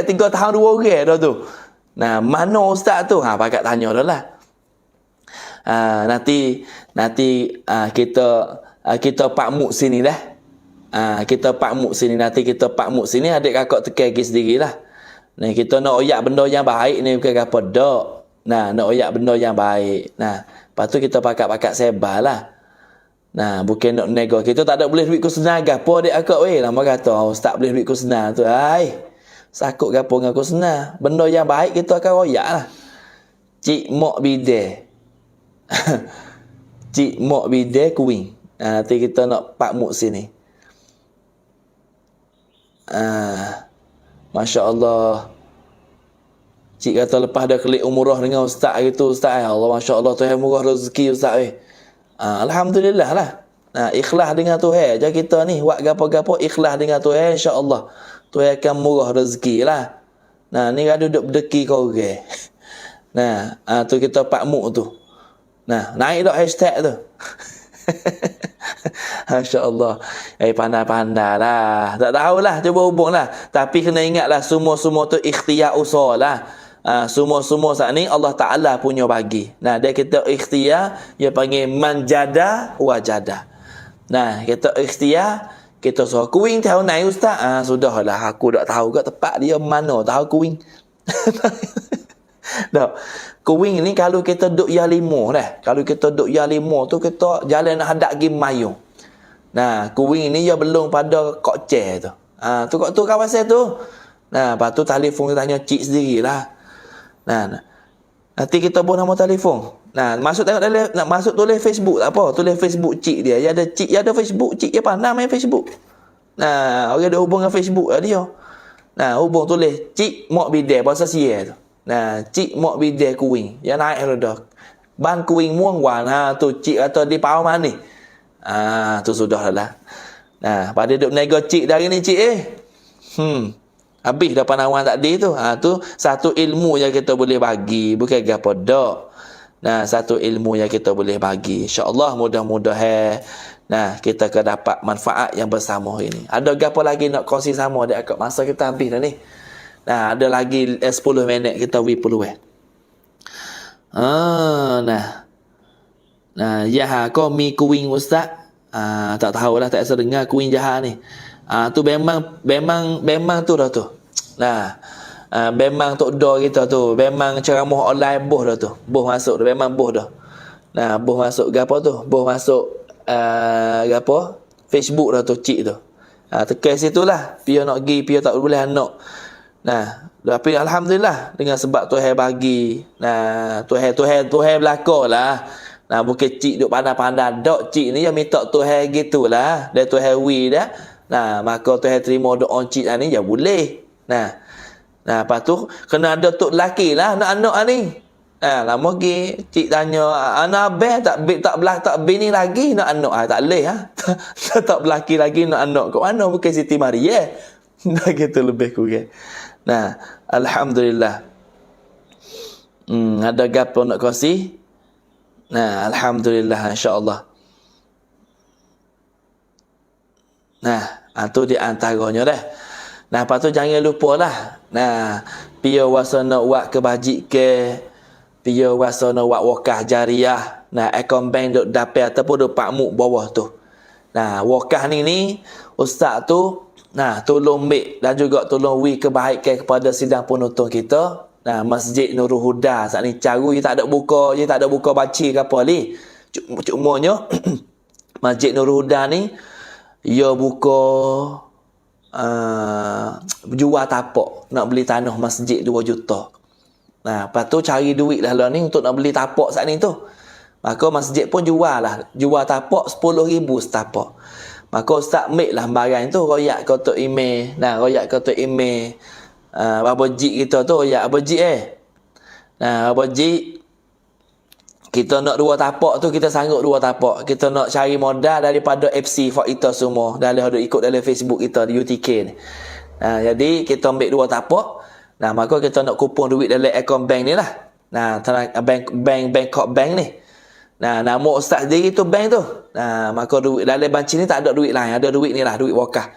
3 tahun 2 orang dah tu. Nah, mana Ustaz tu? Pakat tanya dah lah. Nanti kita pakmuk sini dah. Kita pakmuk sini nanti kita pakmuk sini adik kakak tekan lagi sendirilah. Ni kita nak oyak benda yang baik ni bukan apa dak. Nah, nak oyak benda yang baik. Nah, lepas tu kita pakat sebar lah. Nah, bukan nak nego. Kita tak ada boleh duit ku senar gapo dek akak weh. Lama kata ustaz boleh duit ku senar tu. Ai. Sakut gapo dengan ku senar. Benda yang baik kita akan royak lah. Cik mok bide. Cik mok bide kuing. Nanti kita nak pak muk sini. Masya Allah. Cik kata lepas dah klik umrah dengan ustaz gitu, ustaz. Allah Masya Allah Tuhan murah rezeki ustaz weh. Alhamdulillah lah. Ikhlas dengan Tuhan. Jadi kita ni buat gapo-gapo ikhlas dengan Tuhan, insya-Allah Tuhan akan murah rezeki lah. Ni kan duduk berdeki kau orang. Tu kita pak muk tu. Naik dak hashtag tu. Masya-Allah. Pandai-pandai lah. Tak tahulah, cuba hubunglah. Tapi kena ingatlah semua-semua tu ikhtiar usaha lah. Semua-semua saat ni Allah Ta'ala punya bagi. Dia kita ikhtiar, dia panggil manjada wajada. Kita ikhtiar, kita suruh kuing tahu naik ustaz. Sudahlah, aku tak tahu ke tempat dia mana, tahu kuing. Kuing ni kalau kita duduk ya lima dah. Kalau kita duduk ya lima tu, kita jalan nak hadap pergi Mayung. Kuing ni dia belum pada Kok Cer tu. Tu kawasan tu. Lepas tu telefon tanya cik sendirilah. Nanti kita buat nama telefon. Masuk tengok dalam, nak masuk tulis Facebook tak apa. Tulis Facebook cik dia. Dia ada cik, dia ada Facebook cik dia pandai main Facebook. Orang ada hubung dengan Facebook lah dia. Hubung tulis cik mok bidai bahasa Sia tu. Cik mok bidai kuing. Dia naik dah. Ban kuing muang wan. Tu cik kata di pau mana ni. Tu sudah lah. Pada duk nego cik dari ni cik habis dah panawan tadi tu. Tu satu ilmu yang kita boleh bagi. Bukan apa dak. Satu ilmu yang kita boleh bagi. InsyaAllah mudah-mudahan kita akan dapat manfaat yang bersama ini. Ada apa lagi nak kongsi sama dia kat masa kita habis dah ni. Ada lagi 10 minit kita wi peluang. Ya kau mi kuing ustaz. Tak tahulah, tak rasa dengar kuing jahat ni. Tu memang tu dah tu. Memang tok do kita tu. Memang ceramah online boh dah tu. Boh masuk dah, memang boh dah. Boh masuk gapo tu? Boh masuk gapo? Facebook dah tu cik tu. Tekan situlah. Pio nak pergi, pio tak boleh nak. Tapi alhamdulillah dengan sebab Tuhan bagi. Tuhan belakalah. Bukan cik duk pandai-pandai dak. Cik ni yang minta Tuhan gitulah. Dan Tuhan wi dah. Maka Tuhan terima doa cik ni ya boleh. Lepas tu kena ada tok lelaki lah anak-anak ni. Lama lagi cik tanya anak abang tak bini lagi nak anak. Tak boleh tak berlaki lagi nak anak. Kat mana bukan Siti Maria. Dah gitu lebih kurang. Alhamdulillah. Ada gapo nak kongsi? Alhamdulillah, insya-Allah. Tu di antaranya dah. Lepas tu jangan lupalah. Pia wasa nak buat kebajikan, pia wasa nak buat wakaf jariah. Akaun bank duk dapat ataupun duk pak muk bawah tu. Wakaf ni ustaz tu tolong mek dan juga tolong wi kebaikan kepada sidang penonton kita. Masjid Nurul Huda saat ni caru dia tak ada buka baca ke apa ni. Cumanya Masjid Nurul Huda ni dia buka jual tapak nak beli tanah masjid 2 juta. Lepas tu cari duit lah ni untuk nak beli tapak saat ni tu. Maka masjid pun jual tapak 10,000 setapak. Maka ustaz mek lah barang tu royak ke tok email. Royak ke tok email. Apa jik kita tu ya apa jik apa jik kita nak 2 tapak tu kita sanggup 2 tapak. Kita nak cari modal daripada FC for kita semua. Ada ikut dalam Facebook kita di UTK ni. Jadi kita ambil 2 tapak. Maka kita nak kupon duit dalam akaun bank ni lah. Bangkok Bank ni. Nama ustaz sendiri tu bank tu. Maka duit dalam banci ni tak ada duit lain. Ada duit ni lah, duit wakaf.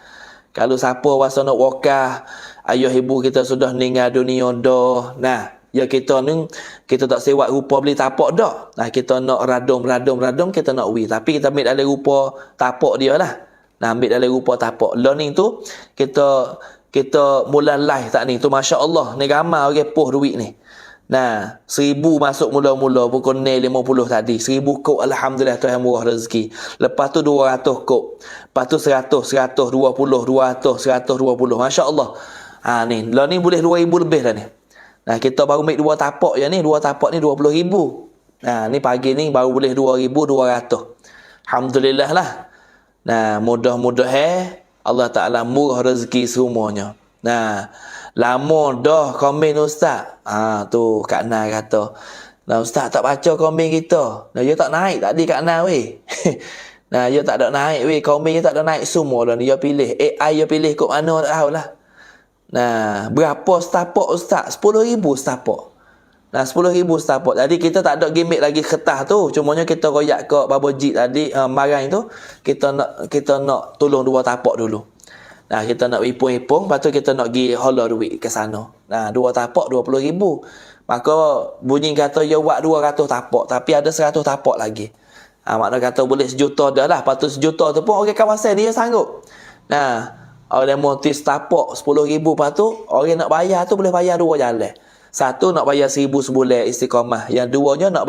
Kalau siapa wasa nak wakaf, ayah ibu kita sudah meninggal dunia dah. Ya kita ni, kita tak sewa rupa beli tapak dah. Kita nak radum, kita nak wi. Tapi kita ambil dalam rupa tapak dia lah. Ambil dalam rupa tapak. Learning tu, kita mula live tak ni. Tu Masya Allah. Ni ramai orang poh duit ni. Nah, 1,000 masuk mula-mula pukul 50 tadi. 1,000 kop, alhamdulillah Tuhan murah rezeki. Lepas tu 200 kop. Lepas tu 100, 120, 200, 120. Masya-Allah. Ni, lah ni boleh 2,000 lebih dah ni. Nah, kita baru make 2 tapak je ni. 2 tapak ni 20,000. Nah, ni pagi ni baru boleh 2,200. Alhamdulillah lah. Nah, mudah-mudahan Allah Ta'ala murah rezeki semuanya. Nah, lama dah komen Ustaz. Tu Kak Na kata, nah Ustaz tak baca komen kita. Nah, dia tak naik tadi Kak Na weh. Nah, dia tak ada naik weh. Komen dia tak ada naik semua dah ni. Dia pilih. AI dia pilih kot mana tak tahu lah. Nah, berapa setapak Ustaz? 10,000 setapak. Nah, 10,000 setapak. Jadi kita tak ada gimmick lagi kertas tu. Cumanya kita royak ke Babo Jit tadi, marang tu, kita nak tolong 2 tapak dulu. Nah, kita nak ipung-ipung, lepas tu kita nak pergi hola duit ke sana. Nah, 2 tapak 20,000. Maka bunyi kata ya buat 200 tapak, tapi ada 100 tapak lagi. Makna kata boleh 1 juta dah lah. Lepas tu 1 juta tu pun orang kawasan dia sanggup. Nah, orang montis tapak 10,000, lepas tu orang nak bayar tu boleh bayar 2 jalan. Satu nak bayar 1,000 sebulan istiqamah. Yang duanya nak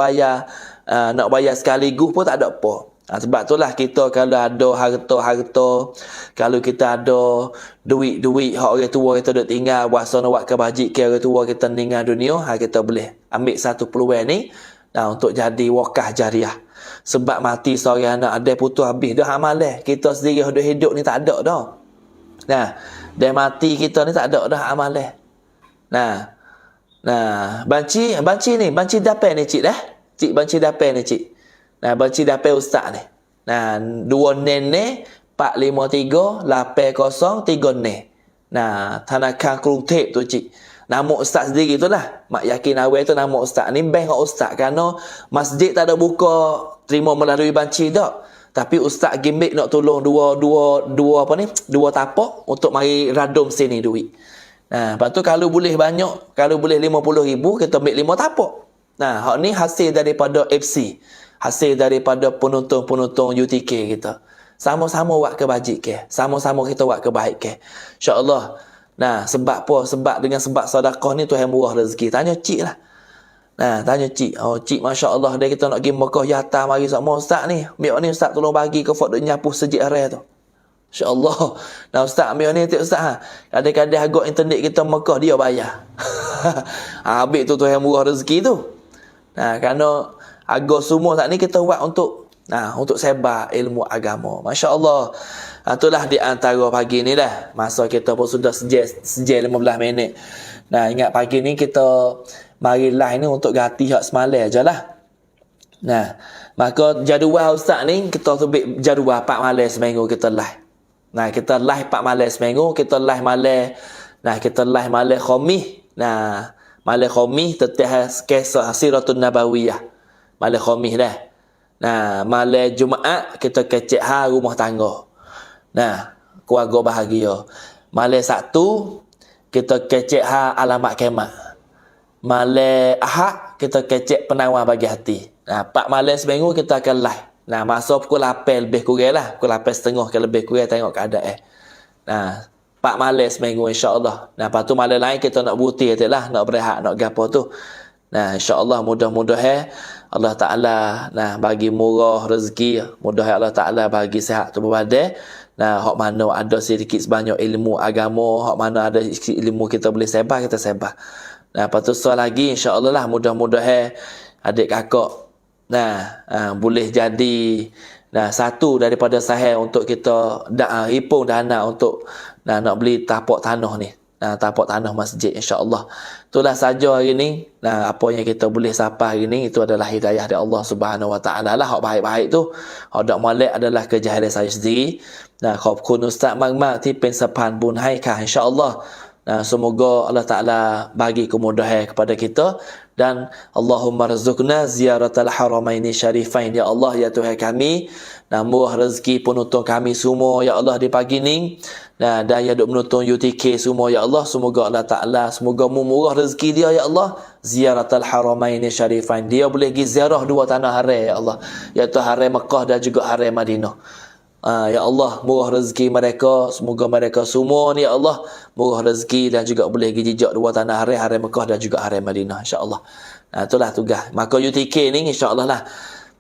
bayar sekaligus pun tak ada apa. Sebab itulah kita kalau ada harta-harta, kalau kita ada duit-duit hak orang tua kita duk tinggal, puasa nak buat kebajikan ke orang tua kita meninggal dunia, kita boleh ambil satu peluang ni untuk jadi wakaf jariah. Sebab mati seorang anak ada putus habis dah amalan. Kita sendiri hidup ni tak ada dah. Nah, dia mati kita ni tak ada dah amalan. Nah, banci dapat ni cik dah. Cik banci dapat ni cik. Nah, banci dapat ustaz ni. Nah, 2 nenek 453 80 nen. Nah, Thanakan Krungthep tu cik. Nama ustaz sendiri tu lah. Mak yakin awal tu nama ustaz. Ni bank kat ustaz. Kerana masjid tak ada buka terima melalui banci tak. Tapi ustaz gimmick nak tolong dua tapak untuk mari radum sini duit. Nah, lepas tu kalau boleh banyak, kalau boleh 50,000, kita ambil 5 tapak. Nah, hak ni hasil daripada FC. Hasil daripada penonton-penonton UTK kita. Sama-sama buat kebajikan. Sama-sama kita buat kebaikan. InsyaAllah. Nah, sebab apa? Sebab sedekah ni Tuhan murah rezeki. Tanya cik lah. Nah, tanya cik. Oh, cik Masya Allah. Dia kita nak pergi Mekah Yatta mari sama ustaz ni. Ambil ni ustaz tolong bagi ke fok duk nyapu sejik hari tu. InsyaAllah. Nah, ustaz ambil ni tiap ustaz. Kadang-kadang agak internet kita Mekah dia bayar. Habis tu Tuhan murah rezeki tu. Nah, kerana agak semua tak ni kita buat untuk sebar ilmu agama. Masya Allah. Itulah di antara pagi ni dah. Masa kita pun sudah sejam 15 minit. Nah, ingat pagi ni kita mari live ni untuk ganti hak semalam je lah. Nah, maka jadual ustaz ni kita tubik jadual 4 malam seminggu kita live. Nah, kita live 4 malam seminggu, kita live malam. Nah, kita live malam Khamis. Nah, malam Khamis tetap kisah Siratun Nabawiyah. Malam Khamis dah. Nah, malam Jumaat kita kecek rumah tangga. Nah, keluarga bahagia. Malam Sabtu kita kecek alamat kemat. Malam Ahad kita kecek penawar bagi hati. Nah, 4 malam seminggu kita akan live. Nah, masa pukul 8 lebih kurang lah. Pukul 8.30 ke lebih kurang tengok keadaan. Nah, 4 malam seminggu insya-Allah. Nah, lepas tu malam lain kita nak butir tu lah, nak berehat, nak gapo tu. Nah, insya-Allah mudah-mudahan Allah Ta'ala bagi murah rezeki. Mudah Allah Ta'ala bagi sihat tubuh badan. Nah, hak mana ada sedikit sebanyak ilmu agama, hak mana ada ilmu kita boleh sebar, kita sebar. Nah, lepas tu soal lagi insya-Allah lah mudah-mudahan adik kakak boleh jadi satu daripada sahih untuk kita hipung dana untuk nak beli tapak tanah ni. Tapak tanah masjid insya-Allah. Itulah saja hari ni. Apa yang kita boleh sapa hari ni itu adalah hidayah dari Allah Subhanahu Wa Taala lah. Hak baik-baik tu, hak dak molek adalah kejahilan saya sendiri. ขอบคุณอุสตาห์มากๆที่เป็นสะพานบุญให้ค่ะinsyaallah. Semoga Allah Ta'ala bagi kemudahan kepada kita dan Allahumma rizukna ziyaratal haramaini syarifain ya Allah ya Tuhan kami. Murah rezeki penonton kami semua ya Allah di pagi ni. Dan yang duk menonton UTK semua ya Allah, semoga Allah Ta'ala semoga murah rezeki dia ya Allah. Ziyaratal haramaini syarifain, dia boleh pergi ziarah 2 tanah haram ya Allah, iaitu haram Mekah dan juga haram Madinah. Ya Allah, murah rezeki mereka. Semoga mereka semua ni, ya Allah, murah rezeki dan juga boleh pergi jejak dua tanah haram Mekah dan juga haram Madinah, insya-Allah. Itulah tugas. Maka UTK ni insya-Allah lah.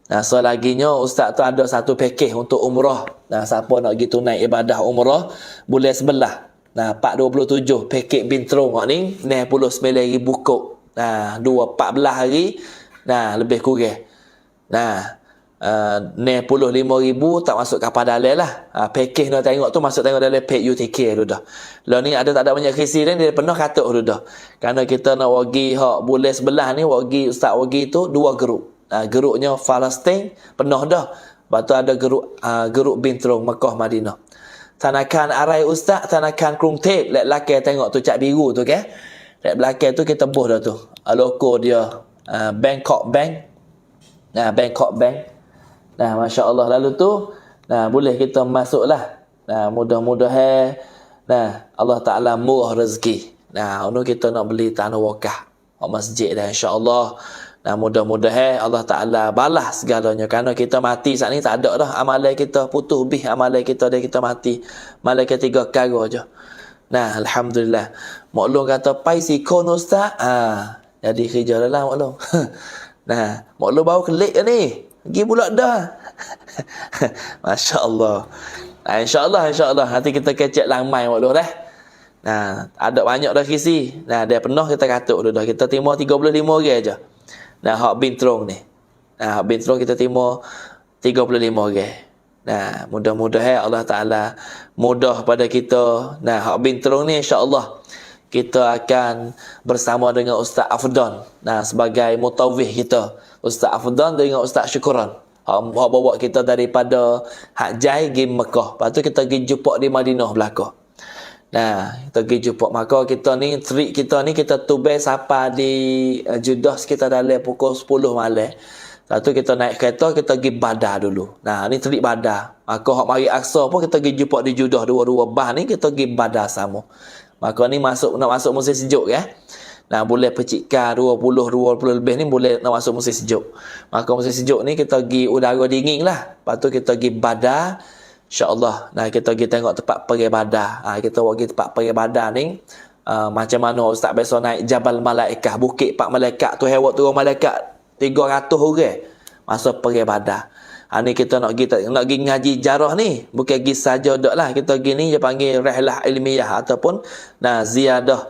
Selaginya ustaz tu ada satu pakej untuk umrah. Siapa nak pergi tunai ibadah umrah bulan sebelah. 427 pakej Bintrong ni 69,000 kok. 14 hari. Lebih kurang. 95,000 tak masuk kapal dalil lah. Pakej nak tengok tu masuk tengok dalam page UTK tu dah. Lah ni ada tak ada banyak kisi dia pernah kata tu dah. Kerana kita nak pergi hak bulan sebelah ni, ustaz pergi tu 2 geruk. Geruknya Palestin penuh dah. Lepas tu ada geruk Bintrong Mekah Madinah. Tanakan arai ustaz, tanakan Krungtep, lek belakang tengok tu cat biru tu ke. Lek belakang tu kita tembus dah tu. Loko dia Bangkok Bank. Bangkok Bank. Masya Allah. Lalu tu boleh kita masuklah. Mudah-mudahan Allah Ta'ala murah rezeki. Ini kita nak beli tanah wakaf masjid dah, insya-Allah. Mudah-mudahan Allah Ta'ala balas segalanya. Kerana kita mati saat ni tak ada dah. Amalan kita putus habis. Amalan kita dah kita mati. Malaikat 3 perkara je. Alhamdulillah. Maklum kata pai sikon ustaz. Jadi kerja dah lah maklum. Maklum baru kelik ke ni. Pergi pula dah. Masya Allah. InsyaAllah. Nanti kita kecek lamai maklum dah. Ada banyak dah kisi. Dia penuh kita katuk dah. Kita timur 35 orang aja. Hak Bintrong ni. Hak Bintrong kita timur 35 orang. Mudah-mudahan Allah Ta'ala mudah pada kita. Hak Bintrong ni insya-Allah kita akan bersama dengan Ustaz Afdan. Sebagai mutawif kita. Ustaz Afdan dengan Ustaz Syukuran. Hak bawa kita daripada Hak Jai pergi Mekah. Lepas tu kita pergi jumpa di Madinah belakang. Kita pergi jumpa. Maka kita ni, trik kita ni, kita tubai sampai di Jeddah sekitar dalam pukul 10 malam. Lepas tu kita naik kereta, kita pergi Badar dulu. Ni trik Badar. Maka hak mari Aqsa pun kita pergi jumpa di Jeddah. Dua-dua bah ni kita pergi Badar sama. Maka ni nak masuk musim sejuk ya. Boleh percikan 20 lebih ni boleh nak masuk musim sejuk. Maka musim sejuk ni kita pergi udara dingin lah. Lepas tu kita pergi Badar. InsyaAllah. Kita pergi tengok tempat pergi Badar. Kita pergi tempat pergi Badar ni. Macam mana Ustaz biasa naik Jabal Malaikah. Bukit 4 malaikat tu, hewan turun malaikat 300 orang. Masuk pergi Badar. Ni kita nak pergi ngaji jarah ni. Bukan pergi saja dak lah. Kita pergi ni dia panggil rihlah ilmiah ataupun ziarah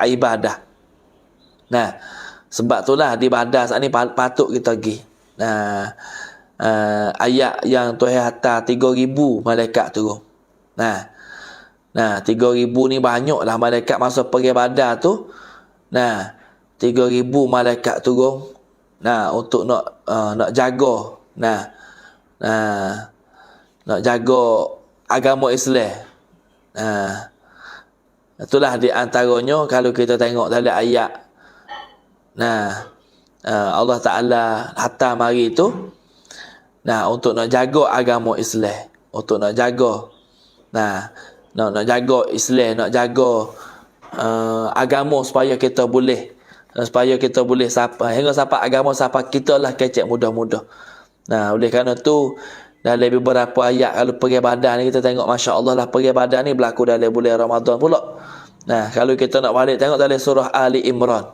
ibadah. Sebab itulah di Badar saat ni patut kita pergi. Ayat yang Tuhan hantar 3,000 malaikat turun. 3,000 ni banyaklah malaikat masa pergi Badar tu. 3,000 malaikat turun. Untuk nak jaga. Nak jaga agama Islam. Itulah di antaranya kalau kita tengok dalam ayat. Allah Ta'ala hantar mari tu. Untuk nak jaga agama Islam. Untuk nak jaga. Nak jaga Islam. Nak jaga agama supaya kita boleh hingga sampai agama sampai kita lah kecek mudah-mudah. Oleh kerana tu dalam beberapa ayat kalau pergi Badar ni kita tengok Masya Allah lah pergi Badar ni berlaku dalam bulan Ramadan pula. Kalau kita nak balik tengok dalam surah Ali Imran.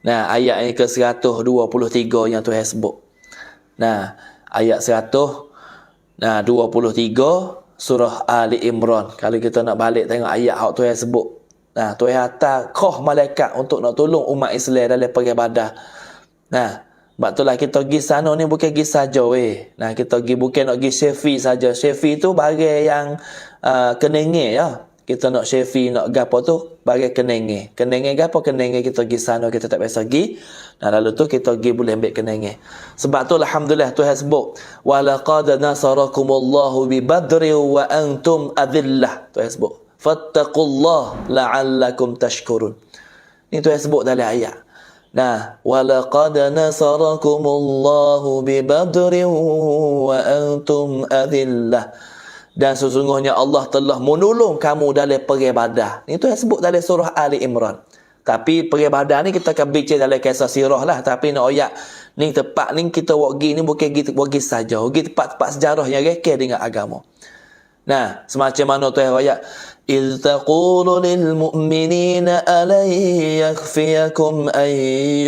Ayat yang ke-123 yang Tuhan sebut. Ayat 123 surah Ali Imran. Kalau kita nak balik tengok ayat hak Tuhan sebut. Tuhan hantar kau malaikat untuk nak tolong umat Islam dalam pergi Badar. Sebab itulah kita pergi sana ni bukan pergi saja kita pergi bukan nak pergi syafi saja. Syafi tu bagai yang kenenge ya. Kita nak syafi nak gapo tu bagai kenenge. Kenenge gapo kenenge kita pergi sana kita tak biasa pergi. Lalu tu kita pergi boleh ambil kenenge. Sebab tu alhamdulillah Tuhan sebut wa laqad nasarakumullahu bi badri wa antum adillah. Tuhan sebut fattaqullah la'allakum tashkurun. Ni Tuhan sebut dalam ayat. Wa laqad nasarakumullahu bi badrin wa antum adillah. Dan sesungguhnya Allah telah menolong kamu dalam perang Badar. Ni Tuhan sebut dalam surah Ali Imran. Tapi peribadah ni kita akan bincang dalam kisah sirah lah. Tapi nak oyak ni tempat ni kita wagi ni bukan kita wagi saja. Wagi tempat-tempat sejarah yang rekeh dengan agama. Nah, semacam mana tu ayat إذ تقول للمؤمنين ألن يكفيكم أن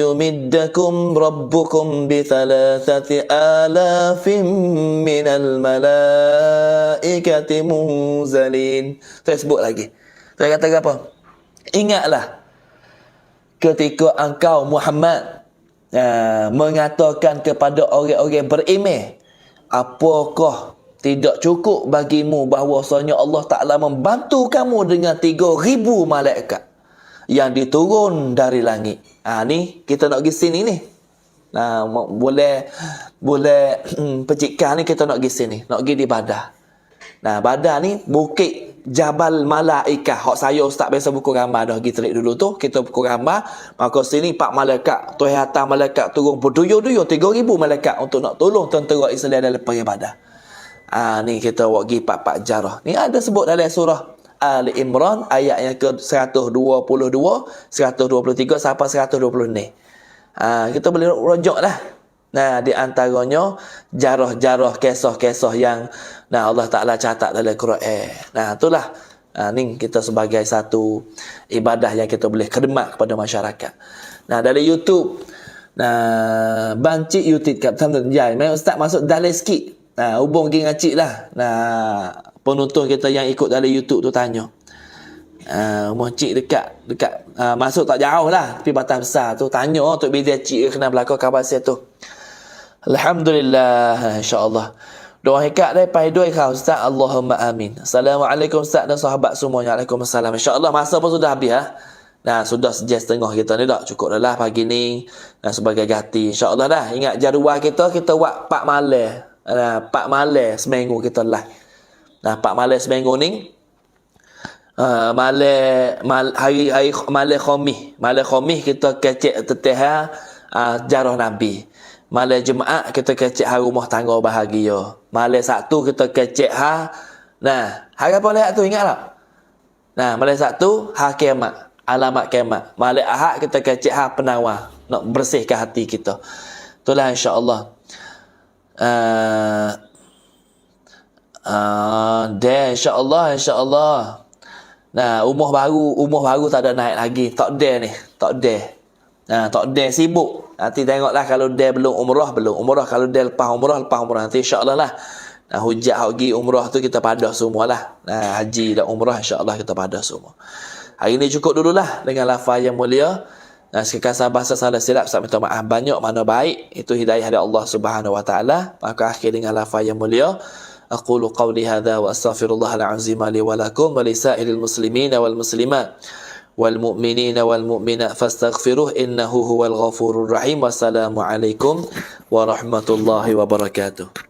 يمدكم ربكم ب3,000 من الملائكة منزلين. Saya sebut lagi. Saya kata apa? Ingatlah ketika engkau Muhammad mengatakan kepada orang-orang beriman, apakah tidak cukup bagimu bahwasanya Allah Ta'ala membantu kamu dengan 3,000 malaikat yang diturun dari langit. Ni kita nak pergi sini ni. Boleh percikan ni kita nak pergi sini. Nak pergi di Badar. Badar ni bukit Jabal Malaikah. Hak saya Ustaz biasa buku gambar dah pergi telik dulu tu. Kita buku gambar. Maka sini 4 malaikat. Tuhan hantar malaikat turun berduyur-duyur 3,000 malaikat untuk nak tolong tentera Islam dalam perang Badar. Ni kita wagi 4 jarah. Ni ada sebut dalam surah Ali Imran ayat yang ke 122, 123 sampai 120 ni. Kita boleh rujuk lah. Di antaranya jarah-jarah kisah-kisah yang Allah Ta'ala catat dalam Quran. Itulah ni kita sebagai satu ibadah yang kita boleh khidmat kepada masyarakat. Dari YouTube, bancik YouTube kat Tamdan Jai. Mai Ustaz masuk dalam sikit. Hubung pergi dengan cik lah. Penonton kita yang ikut dalam YouTube tu tanya. Rumah cik dekat masuk tak jauh lah, tapi batas besar tu. Tanya Tok Bidya cik kena berlaku kabar saya tu. Alhamdulillah, insya-Allah. Doa hekat daripada dua kau Ustaz. Allahumma amin. Assalamualaikum Ustaz dan sahabat semuanya. Waalaikumsalam. Insya-Allah masa pun sudah habis sudah sejam setengah kita ni dah cukup dah lah pagi ni sebagai ganti. Insya-Allah dah. Ingat jadual kita buat 4 malam. 4 malam seminggu kita lah. 4 malam seminggu ni hari malam khamis kita kecek teteh jarah Nabi. Malam Jumaat kita kecek hari rumah tangga bahagia. Malam Sabtu kita kecek hari apa lihat tu ingat tak? Malam Sabtu hari kiamat, alamat kiamat. Malam Ahad kita kecek hari penawar, nak bersihkan hati kita. Itulah insya-Allah. InsyaAllah. Umur baru tak ada naik lagi. Tak ada sibuk. Nanti tengoklah kalau dia belum umrah. Kalau dia lepas umrah. Nanti insyaAllah lah. Hujat pergi umrah tu kita padah semua lah. Haji dan umrah insyaAllah kita padah semua. Hari ni cukup dululah dengan lafaz yang mulia. Sekasar bahasa salah silap, saya minta maaf banyak mana baik. Itu hidayah dari Allah Subhanahu wa taala. Maka akhir dengan lafaz yang mulia. Aqulu qawli hadza wa astaghfirullahal azim li wa lakum wa lisairil muslimin wal muslimat wal mu'minin wal mu'minat fastaghfiruh innahu huwal ghafurur rahim. Wassalamu alaikum warahmatullahi wabarakatuh.